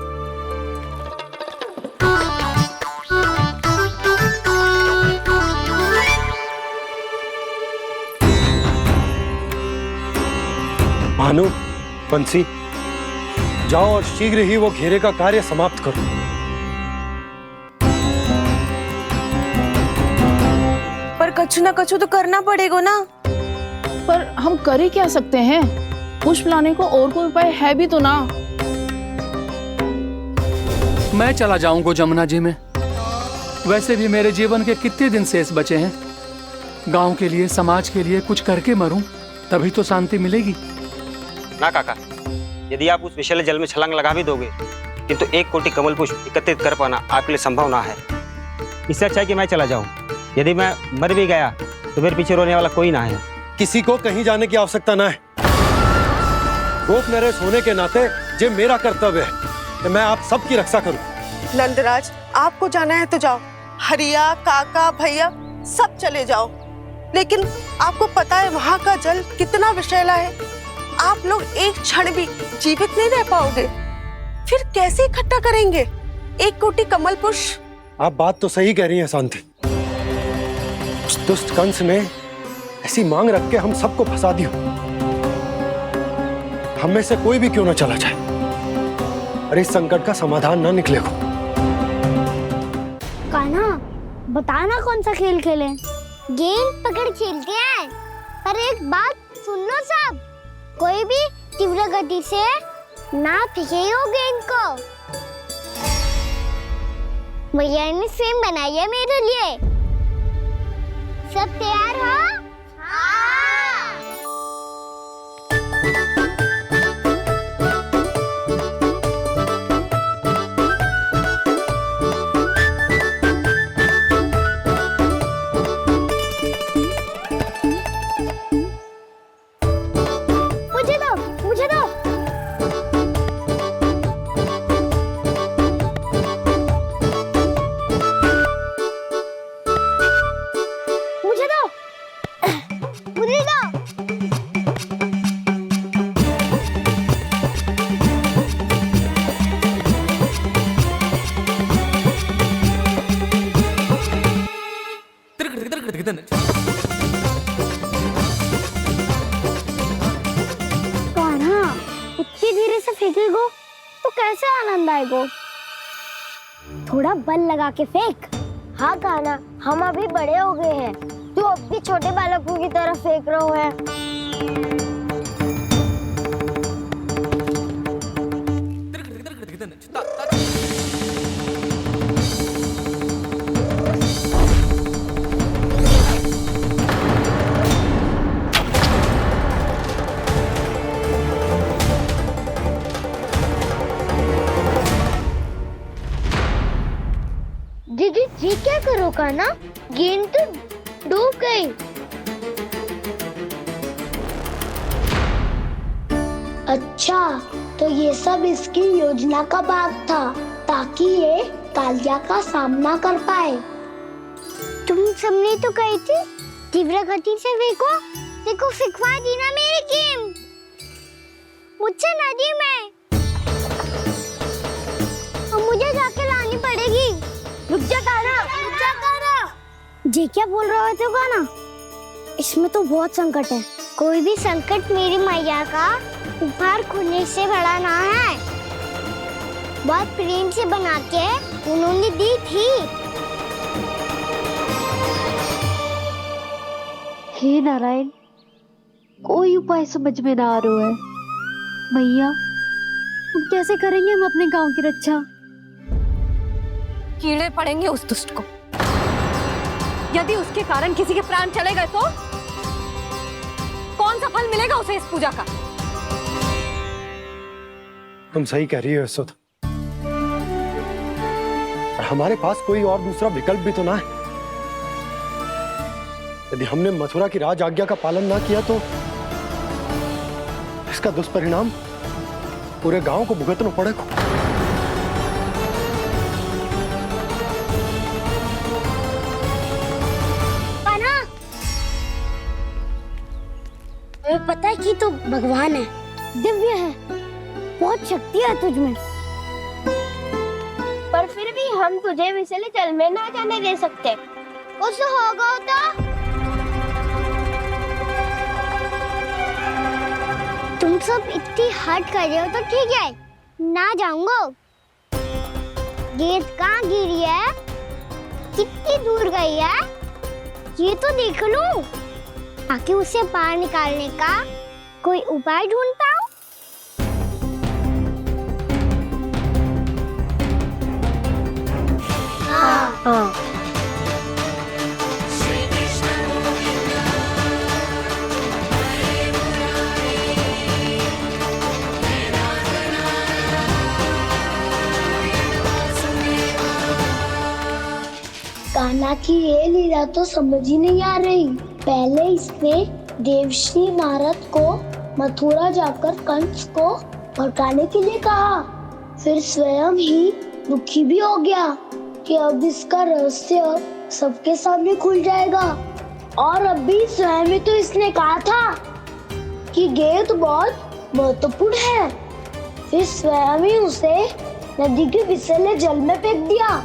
भानु, बंसी, जाओ और शीघ्र ही वो घेरे का कार्य समाप्त करो। पर कछु ना कछु तो करना पड़ेगा ना। पर हम कर ही क्या सकते हैं? पुष्प लाने को और कोई उपाय है भी तो ना। मैं चला जाऊंगा जमुना जी में। वैसे भी मेरे जीवन के कितने दिन शेष बचे हैं। गांव के लिए, समाज के लिए कुछ करके मरूं, तभी तो शांति मिलेगी। ना काका, यदि आप उस विषैले जल में छलांग लगा भी दोगे, किंतु 1 कोटि कमल पुष्प एकत्रित कर पाना आपके लिए संभव ना है। इससे अच्छा है कि मैं चला जाऊं। यदि मैं मर भी गया तो मेरे पीछे रोने वाला कोई ना है। किसी को कहीं जाने की आवश्यकता ना है। गोप नरेश होने के नाते ये मेरा कर्तव्य है कि मैं आप सबकी रक्षा करूं। नंदराज, आपको जाना है तो जाओ। हरिया, काका, भैया सब चले जाओ। लेकिन आपको पता है वहाँ का जल कितना विषैला है। आप लोग एक क्षण भी जीवित नहीं रह पाओगे। फिर कैसे इकट्ठा करेंगे 1 कोटि कमल पुष्प? आप बात तो सही कह रही हैं शांति। उस दुष्ट कंस ने ऐसी मांग रख के हम सबको फंसा दिया। हम में से कोई भी क्यों ना चला जाए और इस संकट का समाधान ना निकले हो। कान्हा, बताना कौन सा खेल खेलें? गेंद पकड़ खेलते हैं। पर एक बात सुन लो सब, कोई भी तीव्र गति से ना फेंकेगा गेंद को। भैया ने स्वयं बनाई है मेरे लिए। सब तैयार हो? मुझे दो। कान्हा, इतनी धीरे से फेंकेगो तो कैसे आनंद आएगा? थोड़ा बल लगा के फेंक। हाँ कान्हा, हम अभी बड़े हो गए हैं, तू अब भी छोटे बालकों की तरह फेंक रहा है। दीदी जी क्या करो कान्हा, गेंद तो डूब गई। अच्छा, तो ये सब इसकी योजना का भाग था ताकि ये कालिया का सामना कर पाए। तुम सबने तो कही थी तीव्र गति से देखो फिकवा दी ना मेरी गेम मुझसे नदी में। अब मुझे जाके लानी पड़ेगी। रुक जा कान्हा। जी क्या बोल रहे हो कान्हा? इसमें तो बहुत संकट है। कोई भी संकट मेरी मैया का उपहार खोने से बड़ा ना है। बहुत प्रेम से बना के उन्होंने दी थी। हे नारायण, कोई उपाय समझ में ना आ रहा है। भैया, हम कैसे करेंगे हम अपने गांव की रक्षा? कीड़े पड़ेंगे उस दुष्ट को। यदि उसके कारण किसी के प्राण चले गए तो कौन सा फल मिलेगा उसे इस पूजा का? तुम सही कह रही हो यशोदा, और हमारे पास कोई और दूसरा विकल्प भी तो ना है। यदि हमने मथुरा की राज आज्ञा का पालन ना किया तो इसका दुष्परिणाम पूरे गांव को भुगतना पड़ेगा। तुम्हें पता है कि तू भगवान है, दिव्य है, बहुत शक्ति है तुझमें, पर फिर भी हम तुझे विषैले जल में ना जाने दे सकते। कुछ होगा तो तुम सब इतनी हट कर रहे हो तो ठीक है, ना जाऊंगा। गेंद कहाँ गिरी है, कितनी दूर गई है, ये तो देख लूं, ताकि उसे बाहर निकालने का कोई उपाय ढूंढ पाऊं। हाँ। कान्हा की ये लीला तो समझ ही नहीं आ रही। पहले इसने देवर्षि नारद को मथुरा जाकर कंस को भड़काने के लिए कहा, फिर स्वयं ही दुखी भी हो गया कि अब इसका रहस्य सबके सामने खुल जाएगा। और अभी स्वयं ही तो इसने कहा था कि गेंद बहुत महत्वपूर्ण है, फिर स्वयं ही उसे नदी के विषैले जल में फेंक दिया।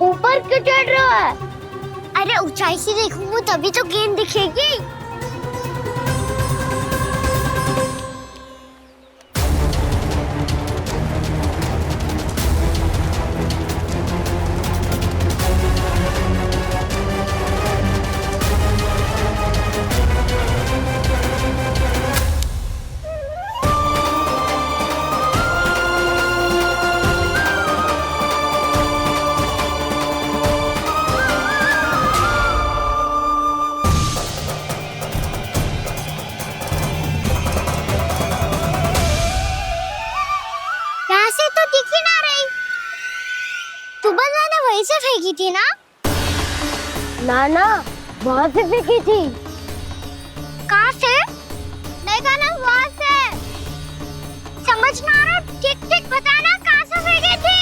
ऊपर क्यों चढ़ रहा है? अरे ऊंचाई से देखूंगा तभी तो गेंद दिखेगी। वहीं से फेंकी थी ना? ना वहां से फेंकी थी। कहाँ से? देखा ना वहां से। समझ ना आ रहा, ठीक बताना कहाँ से फेंकी थी?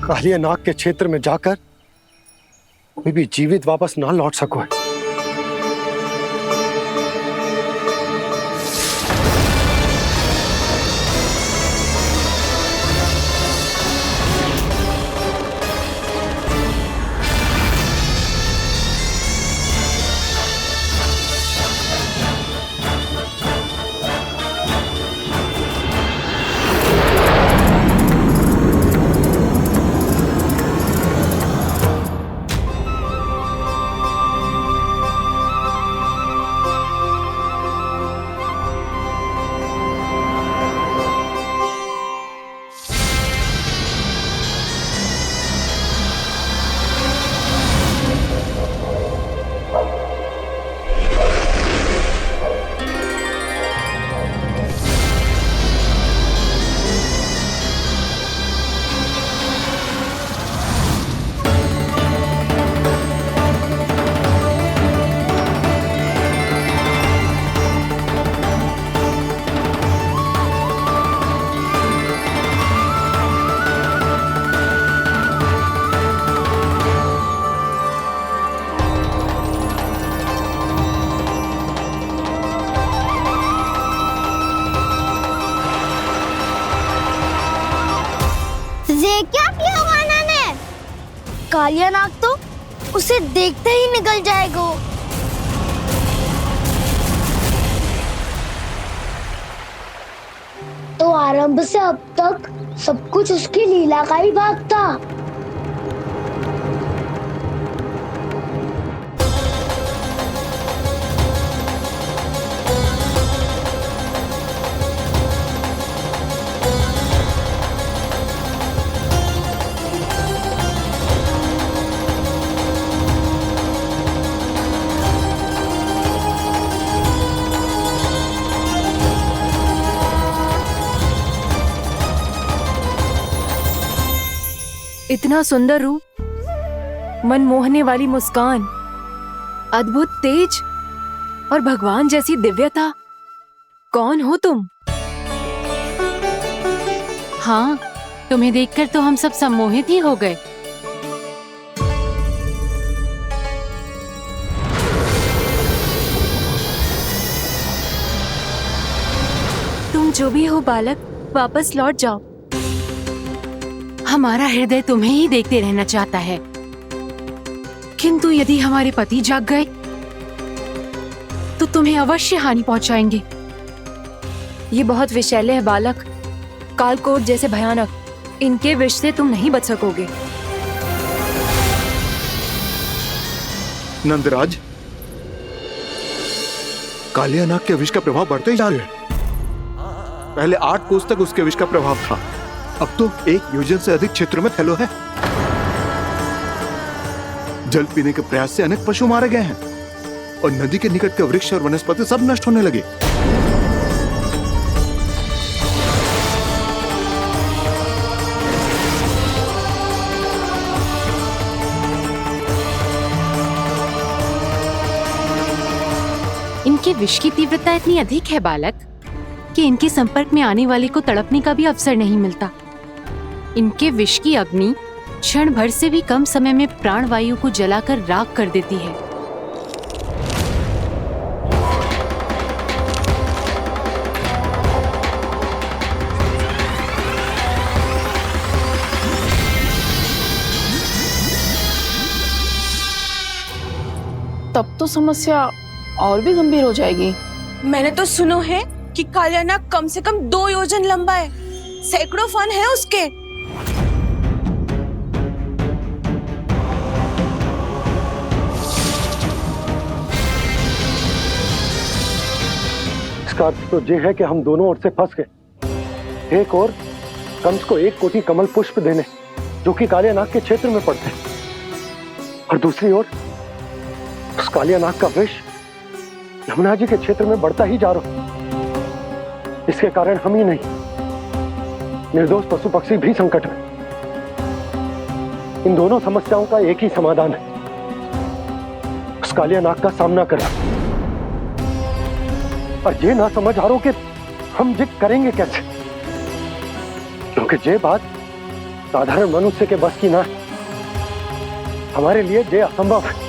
कालिया नाग के क्षेत्र में जाकर कोई भी जीवित वापस ना लौट सको है। ये क्या किया वाना ने? कालिया नाग तो उसे देखते ही निकल जाएगा। तो आरंभ से अब तक सब कुछ उसकी लीला का ही भाग था। इतना सुंदर रूप, मन मोहने वाली मुस्कान, अद्भुत तेज और भगवान जैसी दिव्यता। कौन हो तुम? हाँ, तुम्हें देखकर तो हम सब सम्मोहित ही हो गए। तुम जो भी हो बालक, वापस लौट जाओ। हमारा हृदय तुम्हें ही देखते रहना चाहता है, किंतु यदि हमारे पति जाग गए तो तुम्हें अवश्य हानि पहुंचाएंगे। ये बहुत विषैले है बालक, कालकोट जैसे भयानक। इनके विष से तुम नहीं बच सकोगे। नंदराज, कालिया नाग के विष का प्रभाव बढ़ते ही जा रहा है। पहले 8 कोस तक उसके विष का प्रभाव था, अब तो 1 योजन से अधिक क्षेत्र में फैलो है। जल पीने के प्रयास से अनेक पशु मारे गए हैं और नदी के निकट के वृक्ष और वनस्पति सब नष्ट होने लगे। इनके विष की तीव्रता इतनी अधिक है बालक कि इनके संपर्क में आने वाले को तड़पने का भी अवसर नहीं मिलता। इनके विष की अग्नि क्षण भर से भी कम समय में प्राणवायु को जलाकर राख कर देती है। तब तो समस्या और भी गंभीर हो जाएगी। मैंने तो सुनो है कि कालिया नाग कम से कम 2 योजन लंबा है, सैकड़ों फन है उसके। इसका अर्थ तो ये है कि हम दोनों ओर से फंस गए। एक और कंस को 1 कोटि कमल पुष्प देने जो कि कालिया नाग के क्षेत्र में पड़ते हैं, और दूसरी ओर उस कालिया नाग का विष यमुना जी के क्षेत्र में बढ़ता ही जा रहा। इसके कारण हम ही नहीं, निर्दोष पशु पक्षी भी संकट में। इन दोनों समस्याओं का एक ही समाधान है, उस कालिया नाग का सामना करना। और ये ना समझ आ रहा कि हम ये करेंगे कैसे, क्योंकि ये बात साधारण मनुष्य के बस की ना, हमारे लिए ये असंभव है।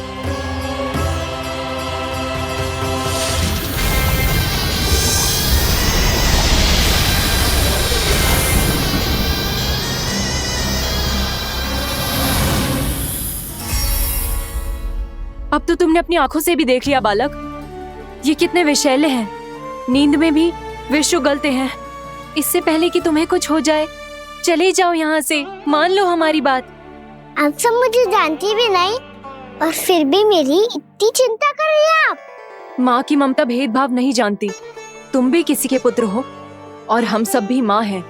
अब तो तुमने अपनी आंखों से भी देख लिया बालक, ये कितने विषैले हैं। नींद में भी विष उगलते हैं। इससे पहले कि तुम्हें कुछ हो जाए, चले जाओ यहाँ से, मान लो हमारी बात। आप सब मुझे जानती भी नहीं और फिर भी मेरी इतनी चिंता कर रही हैं आप। माँ की ममता भेदभाव नहीं जानती। तुम भी किसी के पुत्र हो और हम सब भी माँ हैं।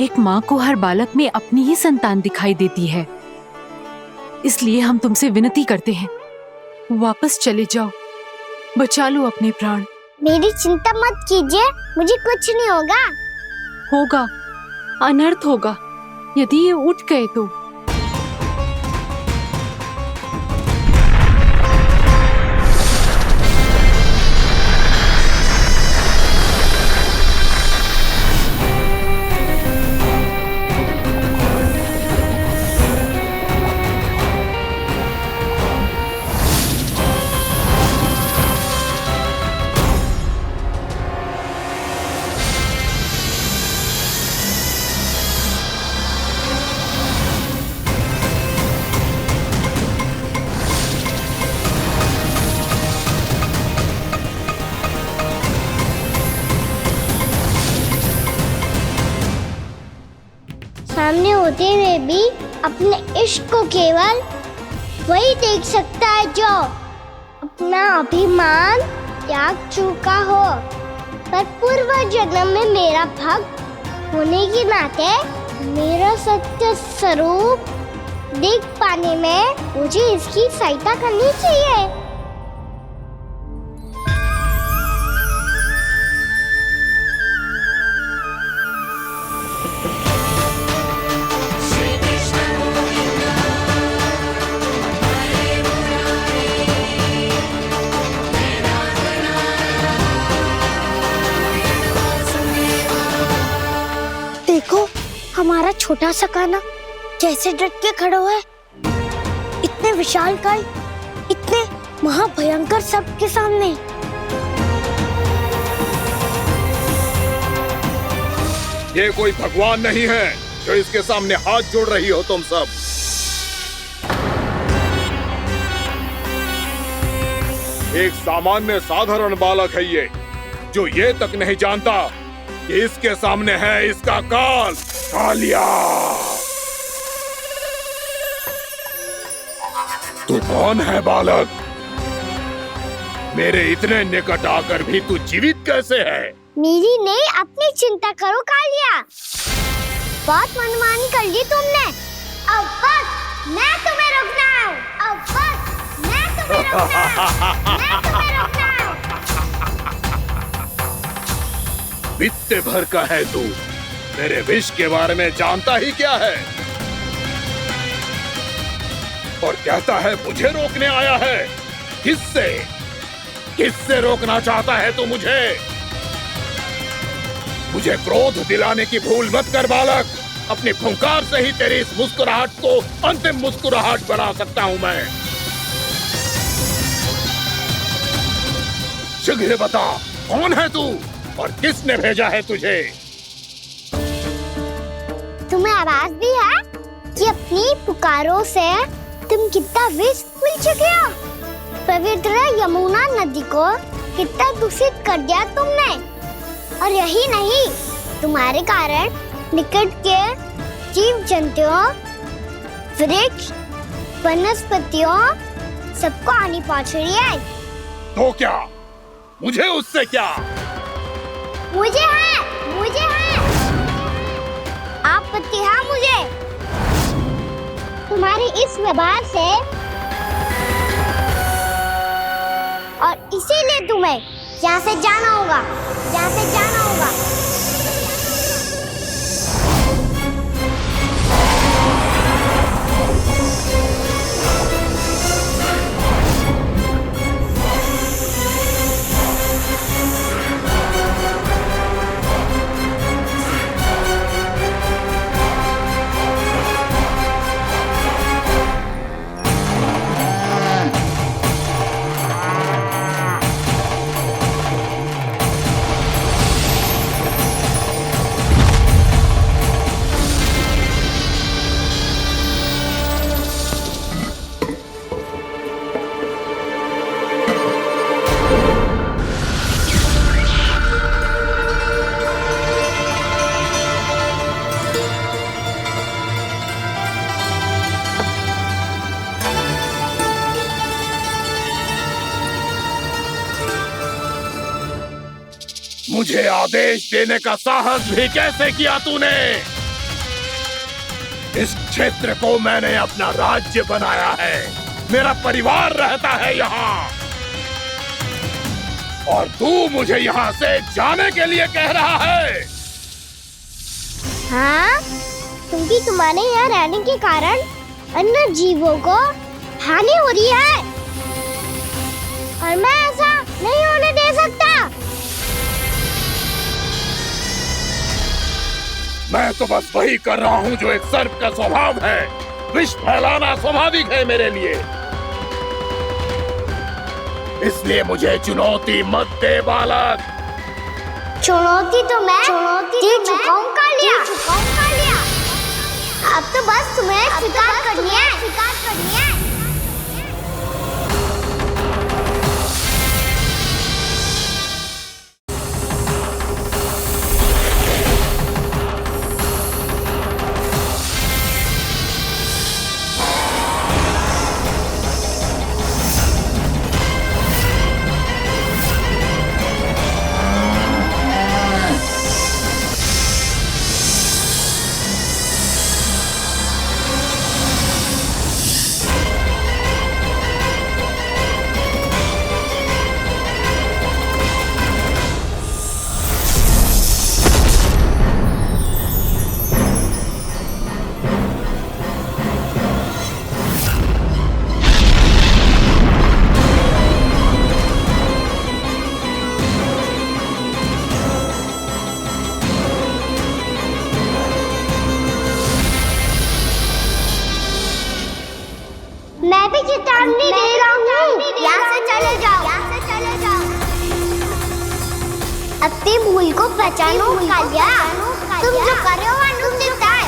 एक माँ को हर बालक में अपनी ही संतान दिखाई देती है। इसलिए हम तुमसे विनती करते हैं, वापस चले जाओ, बचा लो अपने प्राण। मेरी चिंता मत कीजिए, मुझे कुछ नहीं होगा। होगा, अनर्थ होगा यदि ये उठ गए तो। सामने होते हुए भी अपने इश्क को केवल वही देख सकता है जो अपना अभिमान त्याग चुका हो। पर पूर्व जन्म में मेरा भक्त होने के नाते मेरा सत्य स्वरूप देख पाने में मुझे इसकी सहायता करनी चाहिए। देखो हमारा छोटा सा कान्हा कैसे डट के खड़ा है। इतने विशालकाय, इतने महाभयंकर सबके सामने। ये कोई भगवान नहीं है जो इसके सामने हाथ जोड़ रही हो तुम सब। एक सामान्य साधारण बालक है ये, जो ये तक नहीं जानता कि इसके सामने है इसका काल, कालिया। तू कौन है बालक? मेरे इतने निकट आकर भी तू जीवित कैसे है? मेरी नहीं, अपनी चिंता करो कालिया। बहुत मनमानी कर ली तुमने। अब बस मैं तुम्हें रोकना हूँ। अब बस मैं तुम्हें रोकना हूँ। मैं तुम्हें रोकना हूँ। बित्ते भर का है तू, मेरे विष के बारे में जानता ही क्या है? और कहता है मुझे रोकने आया है। किससे? किससे रोकना चाहता है तू मुझे? मुझे क्रोध दिलाने की भूल मत कर बालक। अपनी फुंकार से ही तेरी इस मुस्कुराहट को अंतिम मुस्कुराहट बना सकता हूं मैं। शीघ्र बता, कौन है तू और किसने भेजा है तुझे? तुम्हें आवाज भी है कि अपनी पुकारों से तुम कितना विष भूल चुके हो। पवित्र यमुना नदी को कितना दूषित कर दिया तुमने। और यही नहीं, तुम्हारे कारण निकट के जीव जंतुओं, वृक्ष, वनस्पतियों सबको हानि पहुंच रही है। तो क्या? मुझे उससे क्या? मुझे है आपत्ति है मुझे तुम्हारे इस व्यवहार से, और इसीलिए तुम्हें यहाँ से जाना होगा। यहाँ से जाना होगा। मुझे आदेश देने का साहस भी कैसे किया तूने? इस क्षेत्र को मैंने अपना राज्य बनाया है, मेरा परिवार रहता है यहाँ, और तू मुझे यहाँ से जाने के लिए कह रहा है? हाँ, क्योंकि तुम्हारे यहाँ रहने के कारण अन्य जीवों को हानि हो रही है और मैं ऐसा नहीं होने दे सकता। मैं तो बस वही कर रहा हूँ जो एक सर्प का स्वभाव है। विष फैलाना स्वाभाविक है मेरे लिए, इसलिए मुझे चुनौती मत दे बालक। चुनौती तो मैं दे चुका हूँ कालिया। अब तो बस तुम्हें शिकार करनी है। मैं भी चेतावनी दे रहा हूँ, यहाँ से चले जाओ। अपनी भूल को पहचानो कालिया, तुम जो कर रहे हो अनुचित है।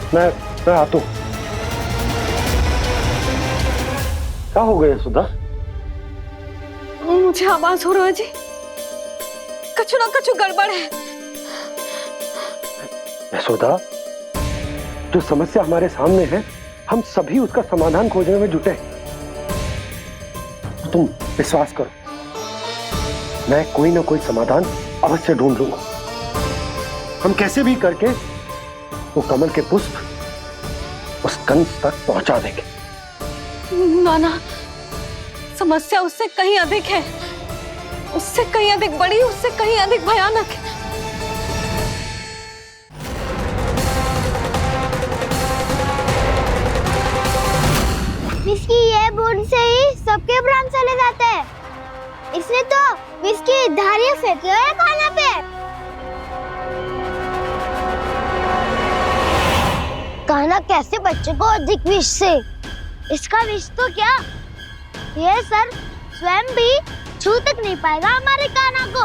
मैं आता हूँ। क्या हो गया सुधा? मुझे आवाज हो रहा है जी, कछु ना कछु गड़बड़ है। यशोदा, जो समस्या हमारे सामने है, हम सभी उसका समाधान खोजने में जुटे। तुम विश्वास करो, मैं कोई ना कोई समाधान अवश्य ढूंढ लूंगा। हम कैसे भी करके वो कमल के पुष्प उस कंस तक पहुंचा देंगे। नाना, समस्या उससे कहीं अधिक है, उससे कहीं अधिक बड़ी, उससे कहीं अधिक भयानक है। इसकी ये बूंद से ही सबके प्राण चले जाते हैं। इसने तो विष की धारियां फेंकी है खाना पे। कान्हा कैसे बच्चे को अधिक विष से? इसका विष तो क्या, ये सर स्वयं भी छू तक नहीं पाएगा हमारे कान्हा को।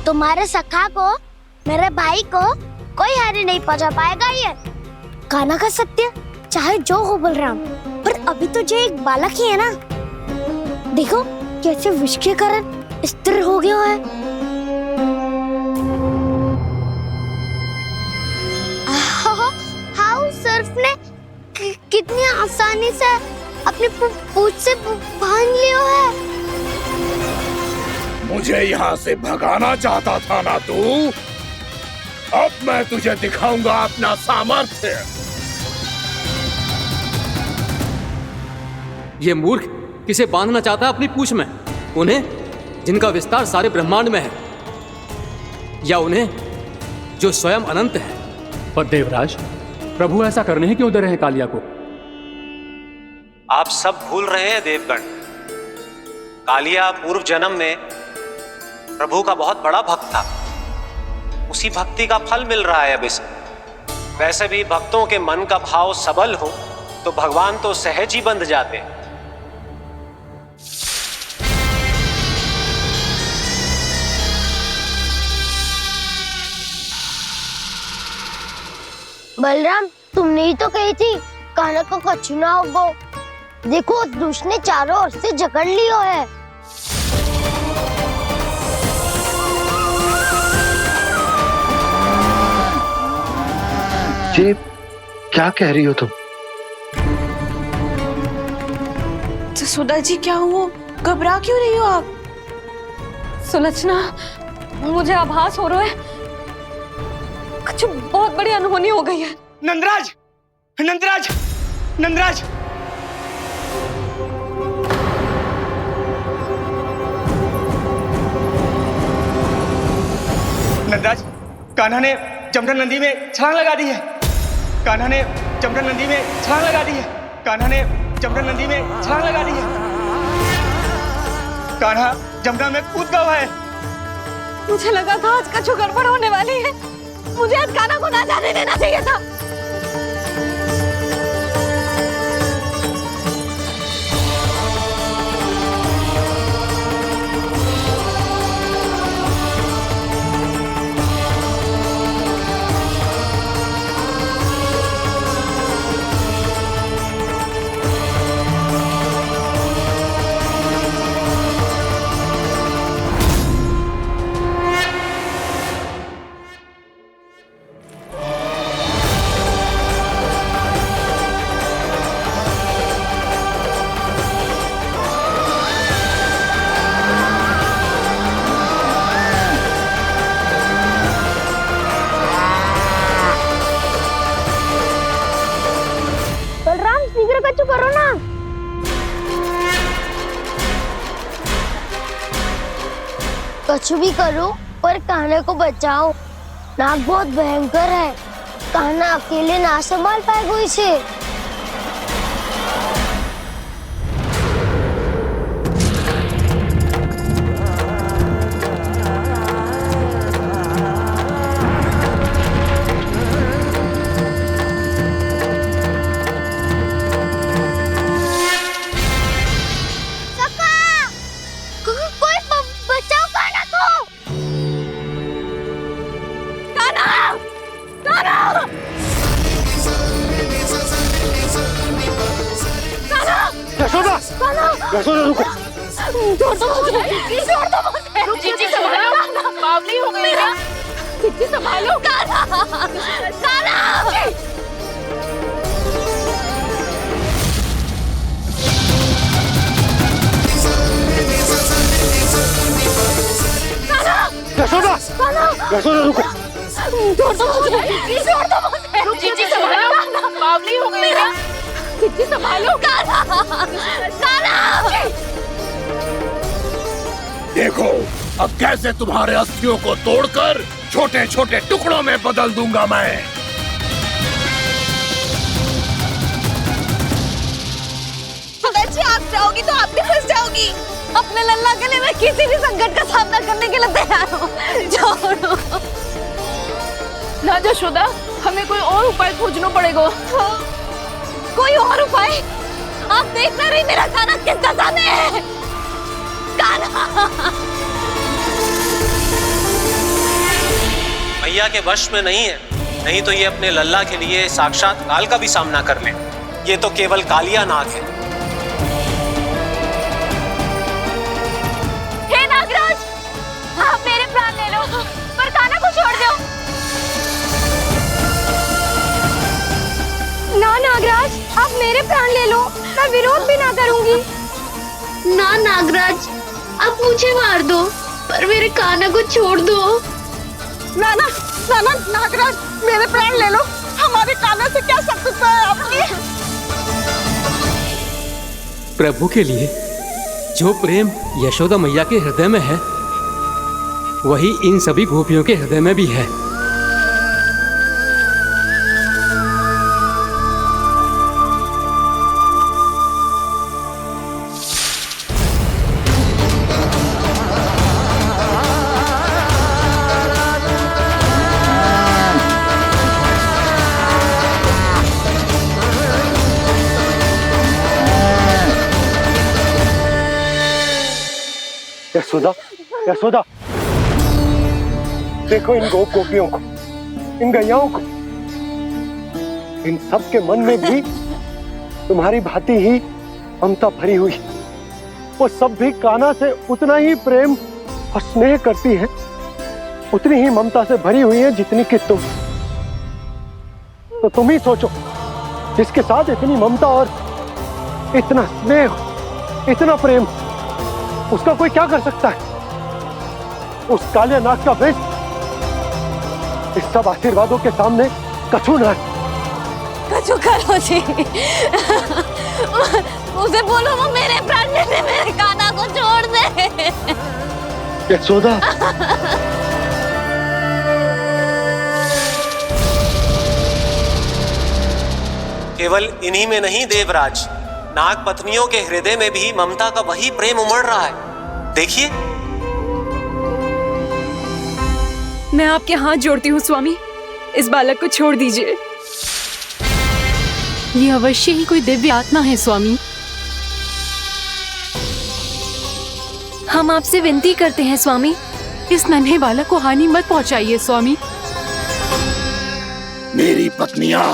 तुम्हारे सखा को, मेरे भाई को कोई हानि नहीं पहुंचा पाएगा। ये कान्हा का सत्य चाहे जो हो बलराम, पर अभी तो जो एक बालक ही है ना। देखो कैसे विष के कारण स्थिर हो गया है। हाउ सर्फ ने कितनी आसानी से अपनी पूंछ से बांध लिया है। मुझे यहाँ से भगाना चाहता था ना तू? अब मैं तुझे दिखाऊंगा अपना सामर्थ्य। ये मूर्ख किसे बांधना चाहता है अपनी पूंछ में? उन्हें जिनका विस्तार सारे ब्रह्मांड में है, या उन्हें जो स्वयं अनंत है? पर देवराज, प्रभु ऐसा करने ही क्यों दे रहे हैं कालिया को? आप सब भूल रहे हैं देवगण। कालिया पूर्व जन्म में प्रभु का बहुत बड़ा भक्त था। उसी भक्ति का फल मिल रहा है अब इसे। वैसे भी भक्तों के मन का भाव सबल हो तो भगवान तो सहज ही बंध जाते हैं। बलराम, तुमने ही तो कही थी कान्हा को कछु ना होगो। देखो दुष्ट ने चारों ओर से जकड़ लियो है। ये क्या कह रही हो तुम? जसोदा जी, क्या हुआ? घबरा क्यों रही हो आप? सुलोचना, मुझे आभास हो रहा है कुछ बहुत बड़ी अनहोनी हो गई है। नंदराज, नंदराज, नंदराज! नंदराज, कान्हा ने जमदग्नि नदी में छलांग लगा दी है। कान्हा ने जमदग्नि नदी में छलांग लगा दी है। कान्हा ने जमदग्नि नदी में छलांग लगा दी है। कान्हा जमुना में कूद गया है। मुझे लगा था आज कछु गड़बड़ होने वाली है। मुझे आज कान्हा को ना जाने देना चाहिए था। करो ना। कुछ भी करो पर कान्हा को बचाओ। नाग बहुत भयंकर है। कान्हा अकेले ना संभाल पाएगा इसे। यशोदा रुको। छोड़ दो मुझे, छोड़ दो मुझे। जीजी संभालो, बावली हो गई ना। जीजी संभालो। कान्हा, कान्हा। यशोदा, यशोदा रुको। छोड़ दो मुझे, छोड़ दो मुझे। जीजी संभालो, बावली हो गई ना। जीजी संभालो। कान्हा, कान्हा। देखो अब कैसे तुम्हारे अस्थियों को तोड़कर छोटे छोटे टुकड़ों में बदल दूंगा मैं। जी आप जाओगी तो आप भी फंस जाओगी। अपने लल्ला के लिए मैं किसी भी संकट का सामना करने के लिए तैयार हूँ। छोड़ो ना यशोदा, हमें कोई और उपाय खोजना पड़ेगा। कोई और उपाय? आप देख ना रही मेरा कान्हा किस दशा में है। कान्हा मैया के वश में नहीं है, नहीं तो ये अपने लल्ला के लिए साक्षात काल का भी सामना कर ले। ये तो केवल कालिया नाग है। हे नागराज, आप मेरे प्राण ले लो पर कान्हा को छोड़ दो। ना नागराज, आप मेरे प्राण ले लो, मैं विरोध भी ना करूंगी। ना नागराज, आप मुझे मार दो पर मेरे कान्हा को छोड़ दो। ना ना ना ना नागराज, मेरे प्राण ले लो। हमारे कान्हा से क्या शत्रुता है आपकी? प्रभु के लिए जो प्रेम यशोदा मैया के हृदय में है वही इन सभी गोपियों के हृदय में भी है। यशोदा, यशोदा, देखो इन गोपियों को, इन गैयाओं को, इन सब के मन में भी तुम्हारी भांति ही ममता भरी हुई। वो सब भी कान्हा से उतना ही प्रेम और स्नेह करती हैं, उतनी ही ममता से भरी हुई है जितनी कि तुम। तो तुम ही सोचो, जिसके साथ इतनी ममता और इतना स्नेह, इतना प्रेम, उसका कोई क्या कर सकता है? उस कालिया नाग का वेश इस सब आशीर्वादों के सामने कछु न है। कछु करो जी, उसे बोलो वो मेरे प्राण में से मेरे कान्हा को छोड़ दे। यशोदा, केवल इन्हीं में नहीं देवराज, नाग पत्नियों के हृदय में भी ममता का वही प्रेम उमड़ रहा है। देखिए। मैं आपके हाथ जोड़ती हूँ स्वामी, इस बालक को छोड़ दीजिए। ये अवश्य ही कोई दिव्य आत्मा है स्वामी। हम आपसे विनती करते हैं स्वामी, इस नन्हे बालक को हानि मत पहुंचाइए स्वामी। मेरी पत्नियां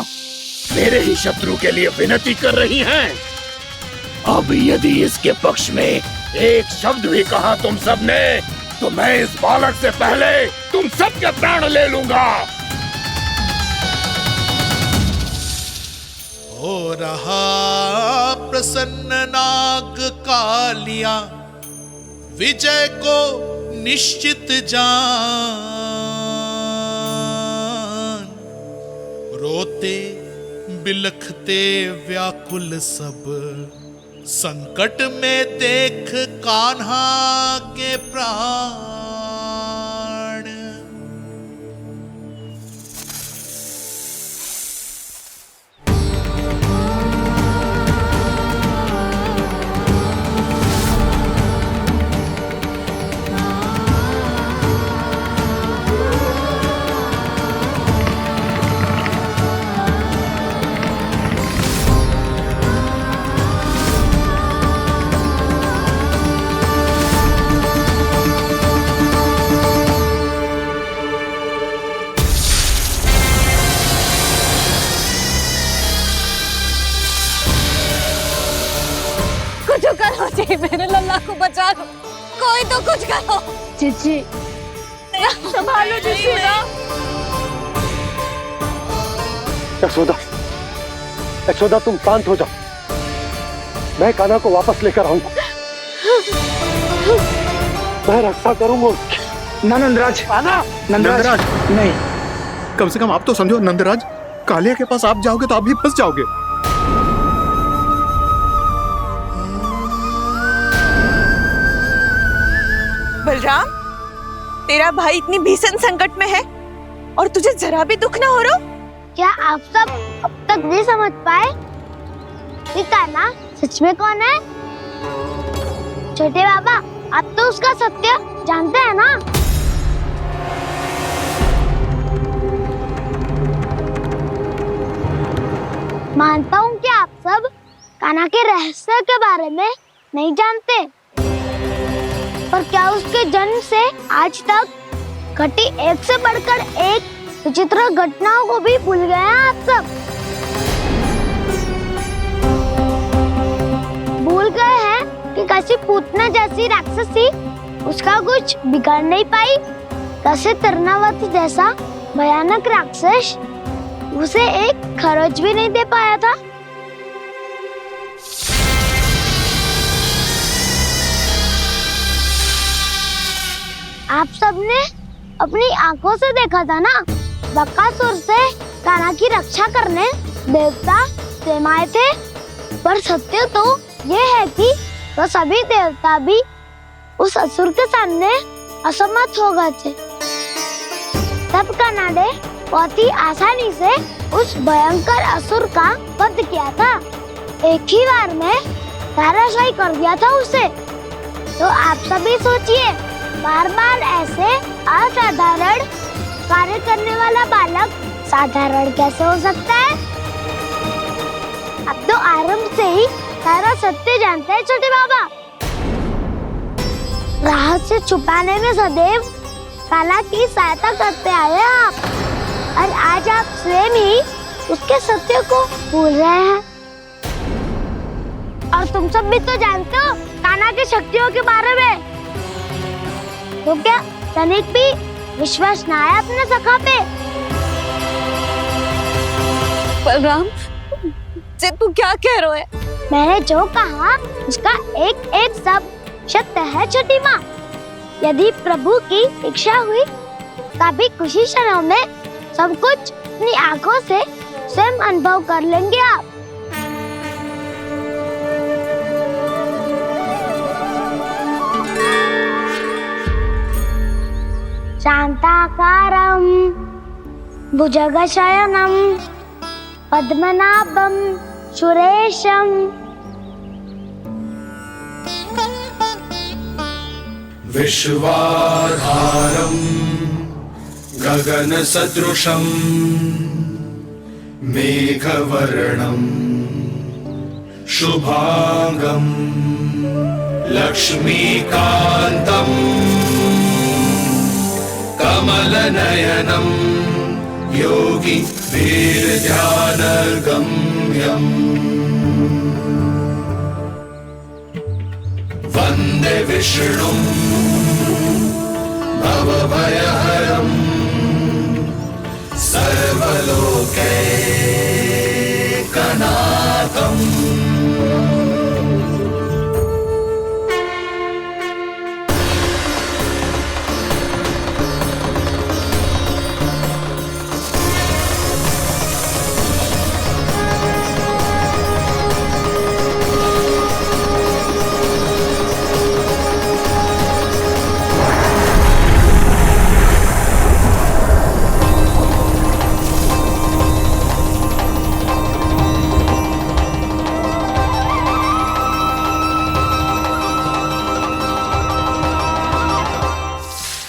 मेरे ही शत्रु के लिए विनती कर रही हैं। अब यदि इसके पक्ष में एक शब्द भी कहा तुम सबने, तो मैं इस बालक से पहले तुम सबके प्राण ले लूंगा। हो रहा प्रसन्न नाग कालिया, विजय को निश्चित जान। रोते बिलखते व्याकुल सब, संकट में देख कान्हा के प्राण। कुछ करो जी, मेरे लल्ला को बचा लो, कोई तो कुछ करो। जीजी संभालो जीजी। यशोदा, यशोदा तुम शांत हो जाओ, मैं कान्हा को वापस लेकर आऊंगा, मैं रक्षा करूंगा उसकी। ना नंदराज, नंदराज नहीं। कम से कम आप तो समझो नंदराज, कालिया के पास आप जाओगे तो आप भी फंस जाओगे। बलराम, तेरा भाई इतनी भीषण संकट में है और तुझे जरा भी दुख ना हो रहा? क्या आप सब अब तक नहीं समझ पाए कि कान्हा सच में कौन है? छोटे बाबा, आप तो उसका सत्य जानते हैं ना? मानता हूँ कि आप सब कान्हा के रहस्य के बारे में नहीं जानते, पर क्या उसके जन्म से आज तक घटी एक से बढ़कर एक विचित्र घटनाओं को भी भूल गए हैं आप सब? भूल गए हैं कि कैसी पूतना जैसी राक्षसी उसका कुछ बिगाड़ नहीं पाई, कैसे तरनावती जैसा भयानक राक्षस उसे एक खरोच भी नहीं दे पाया था। आप सबने अपनी आंखों से देखा था ना, बकासुर से कान्हा की रक्षा करने देवता स्वयं आए थे, पर सत्य तो ये है कि वो सभी देवता भी उस असुर के सामने असमर्थ हो गए थे। तब कान्हा बहुत ही आसानी से उस भयंकर असुर का वध किया था। एक ही बार में धराशायी कर दिया था उसे। तो आप सभी सोचिए, बार बार ऐसे असाधारण कार्य करने वाला बालक साधारण कैसे हो सकता है? अब तो आरंभ से ही सारा सत्य जानते हैं छोटे बाबा। रहस्य छुपाने में सदैव काला की सहायता करते आए आप, और आज आप स्वयं ही उसके सत्य को भूल रहे हैं। और तुम सब भी तो जानते हो कान्हा की शक्तियों के बारे में। तो क्या तनिक भी विश्वास ना है अपने सखा पे? बलराम, जे तू क्या कह रहा है? मैंने जो कहा उसका एक एक शब्द सत्य है छोटी माँ। यदि प्रभु की इच्छा हुई तभी कुछ ही क्षणों में सब कुछ अपनी आंखों से स्वयं अनुभव कर लेंगे आप। शांताकारं भुजगशयनं पद्मनाभं सुरेशं विश्वाधारं गगनसदृशं मेघवर्णं शुभांगं लक्ष्मीकान्तं कमलनयनं योगी वीरध्यानगम्यं वन्दे विष्णुं भवभयहरं सर्वलोकैकनाथम्।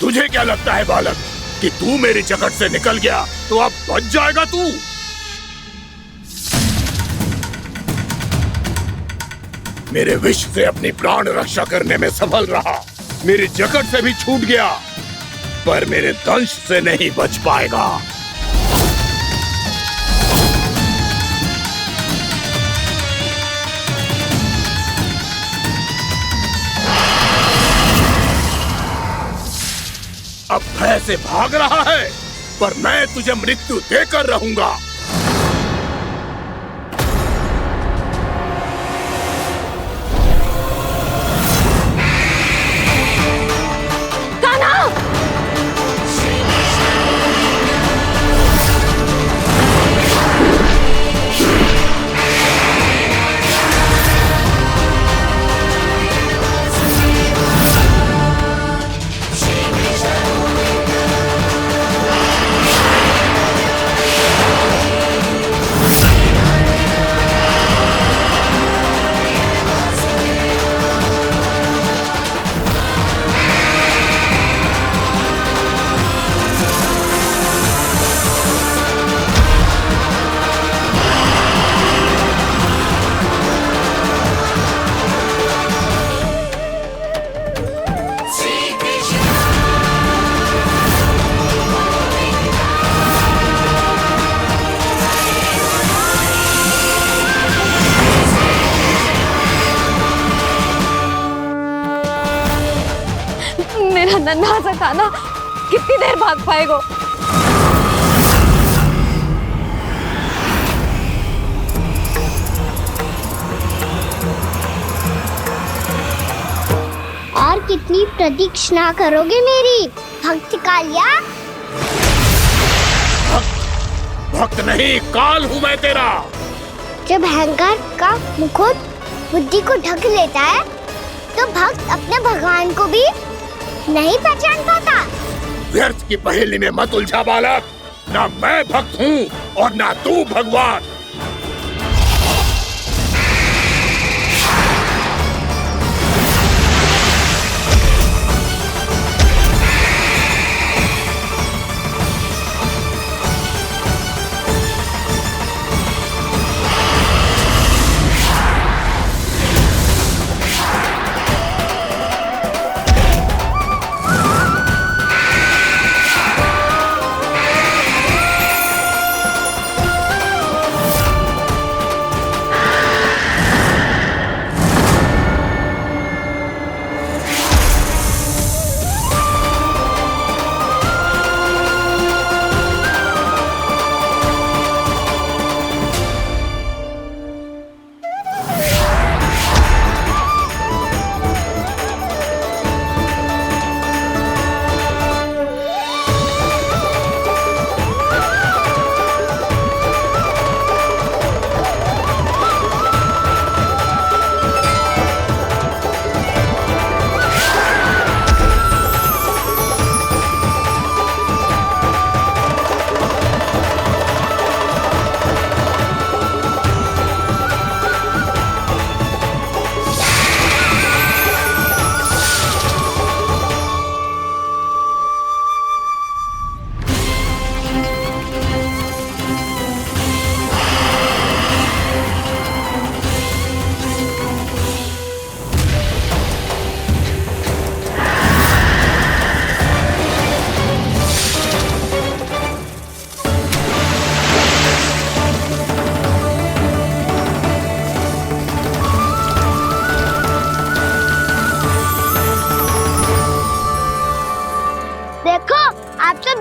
तुझे क्या लगता है बालक कि तू मेरी जकड़ से निकल गया तो अब बच जाएगा तू? मेरे विष से अपनी प्राण रक्षा करने में सफल रहा, मेरी जकड़ से भी छूट गया, पर मेरे दंश से नहीं बच पाएगा। अब भय से भाग रहा है, पर मैं तुझे मृत्यु देकर रहूंगा। मेरा नन्हा सा कान्हा कितनी देर भाग पाएगा? और कितनी प्रतीक्षा करोगे मेरी भक्त कालिया? भक्त नहीं, काल हूं मैं तेरा। जब अहंकार का मुकुट बुद्धि को ढक लेता है तो भक्त अपने भगवान को भी नहीं पहचान पाता। व्यर्थ की पहेली में मत उलझा बालक। ना मैं भक्त हूँ और ना तू भगवान।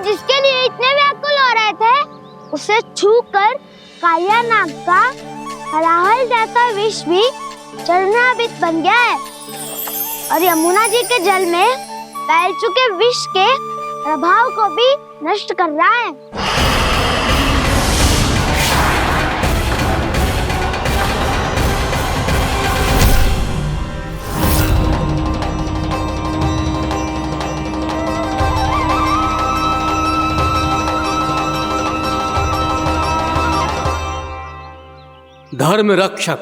जिसके लिए इतने व्याकुल हो रहे थे, उसे छूकर कालिया नाग का हलाहल जैसा विष भी चरणामृत बन गया है और यमुना जी के जल में फैल चुके विष के प्रभाव को भी नष्ट कर रहा है। धर्म रक्षक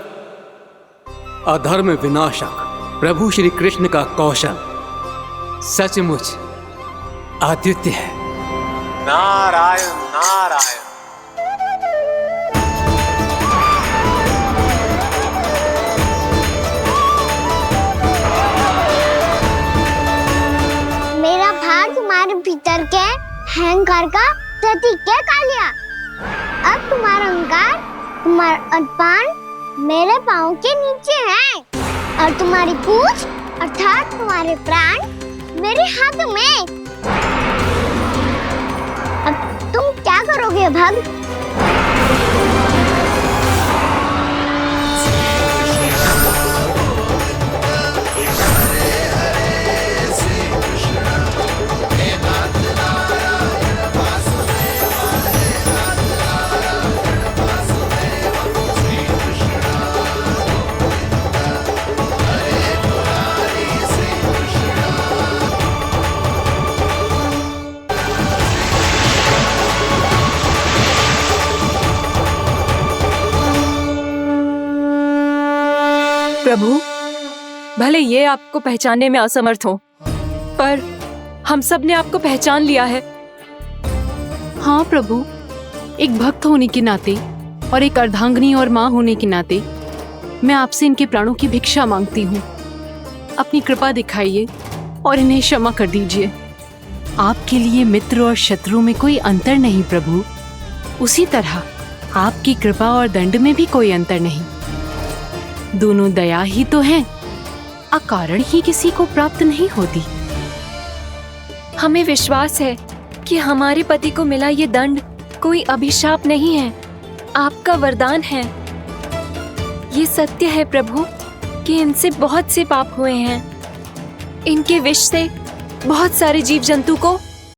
अधर्म विनाशक प्रभु श्री कृष्ण का कौशल सचमुच अद्वितीय है। नारायण नारायण। मेरा भार तुम्हारे भीतर के अहंकार का प्रतीक है कालिया। अब तुम्हारा अहंकार, तुम्हारा अनपान मेरे पाँव के नीचे है और तुम्हारी पूंछ अर्थात तुम्हारे प्राण मेरे हाथ में। अब तुम क्या करोगे भक्त? प्रभु, भले ये आपको पहचानने में असमर्थ हो, पर हम सब ने आपको पहचान लिया है। हाँ प्रभु, एक भक्त होने के नाते और एक अर्धांगिनी और माँ होने के नाते मैं आपसे इनके प्राणों की भिक्षा मांगती हूँ। अपनी कृपा दिखाइए और इन्हें क्षमा कर दीजिए। आपके लिए मित्र और शत्रु में कोई अंतर नहीं प्रभु, उसी तरह आपकी कृपा और दंड में भी कोई अंतर नहीं। दोनों दया ही तो हैं, अकारण ही किसी को प्राप्त नहीं होती। हमें विश्वास है कि हमारे पति को मिला ये दंड कोई अभिशाप नहीं है, आपका वरदान है। ये सत्य है प्रभु कि इनसे बहुत से पाप हुए हैं। इनके विष से बहुत सारे जीव जंतु को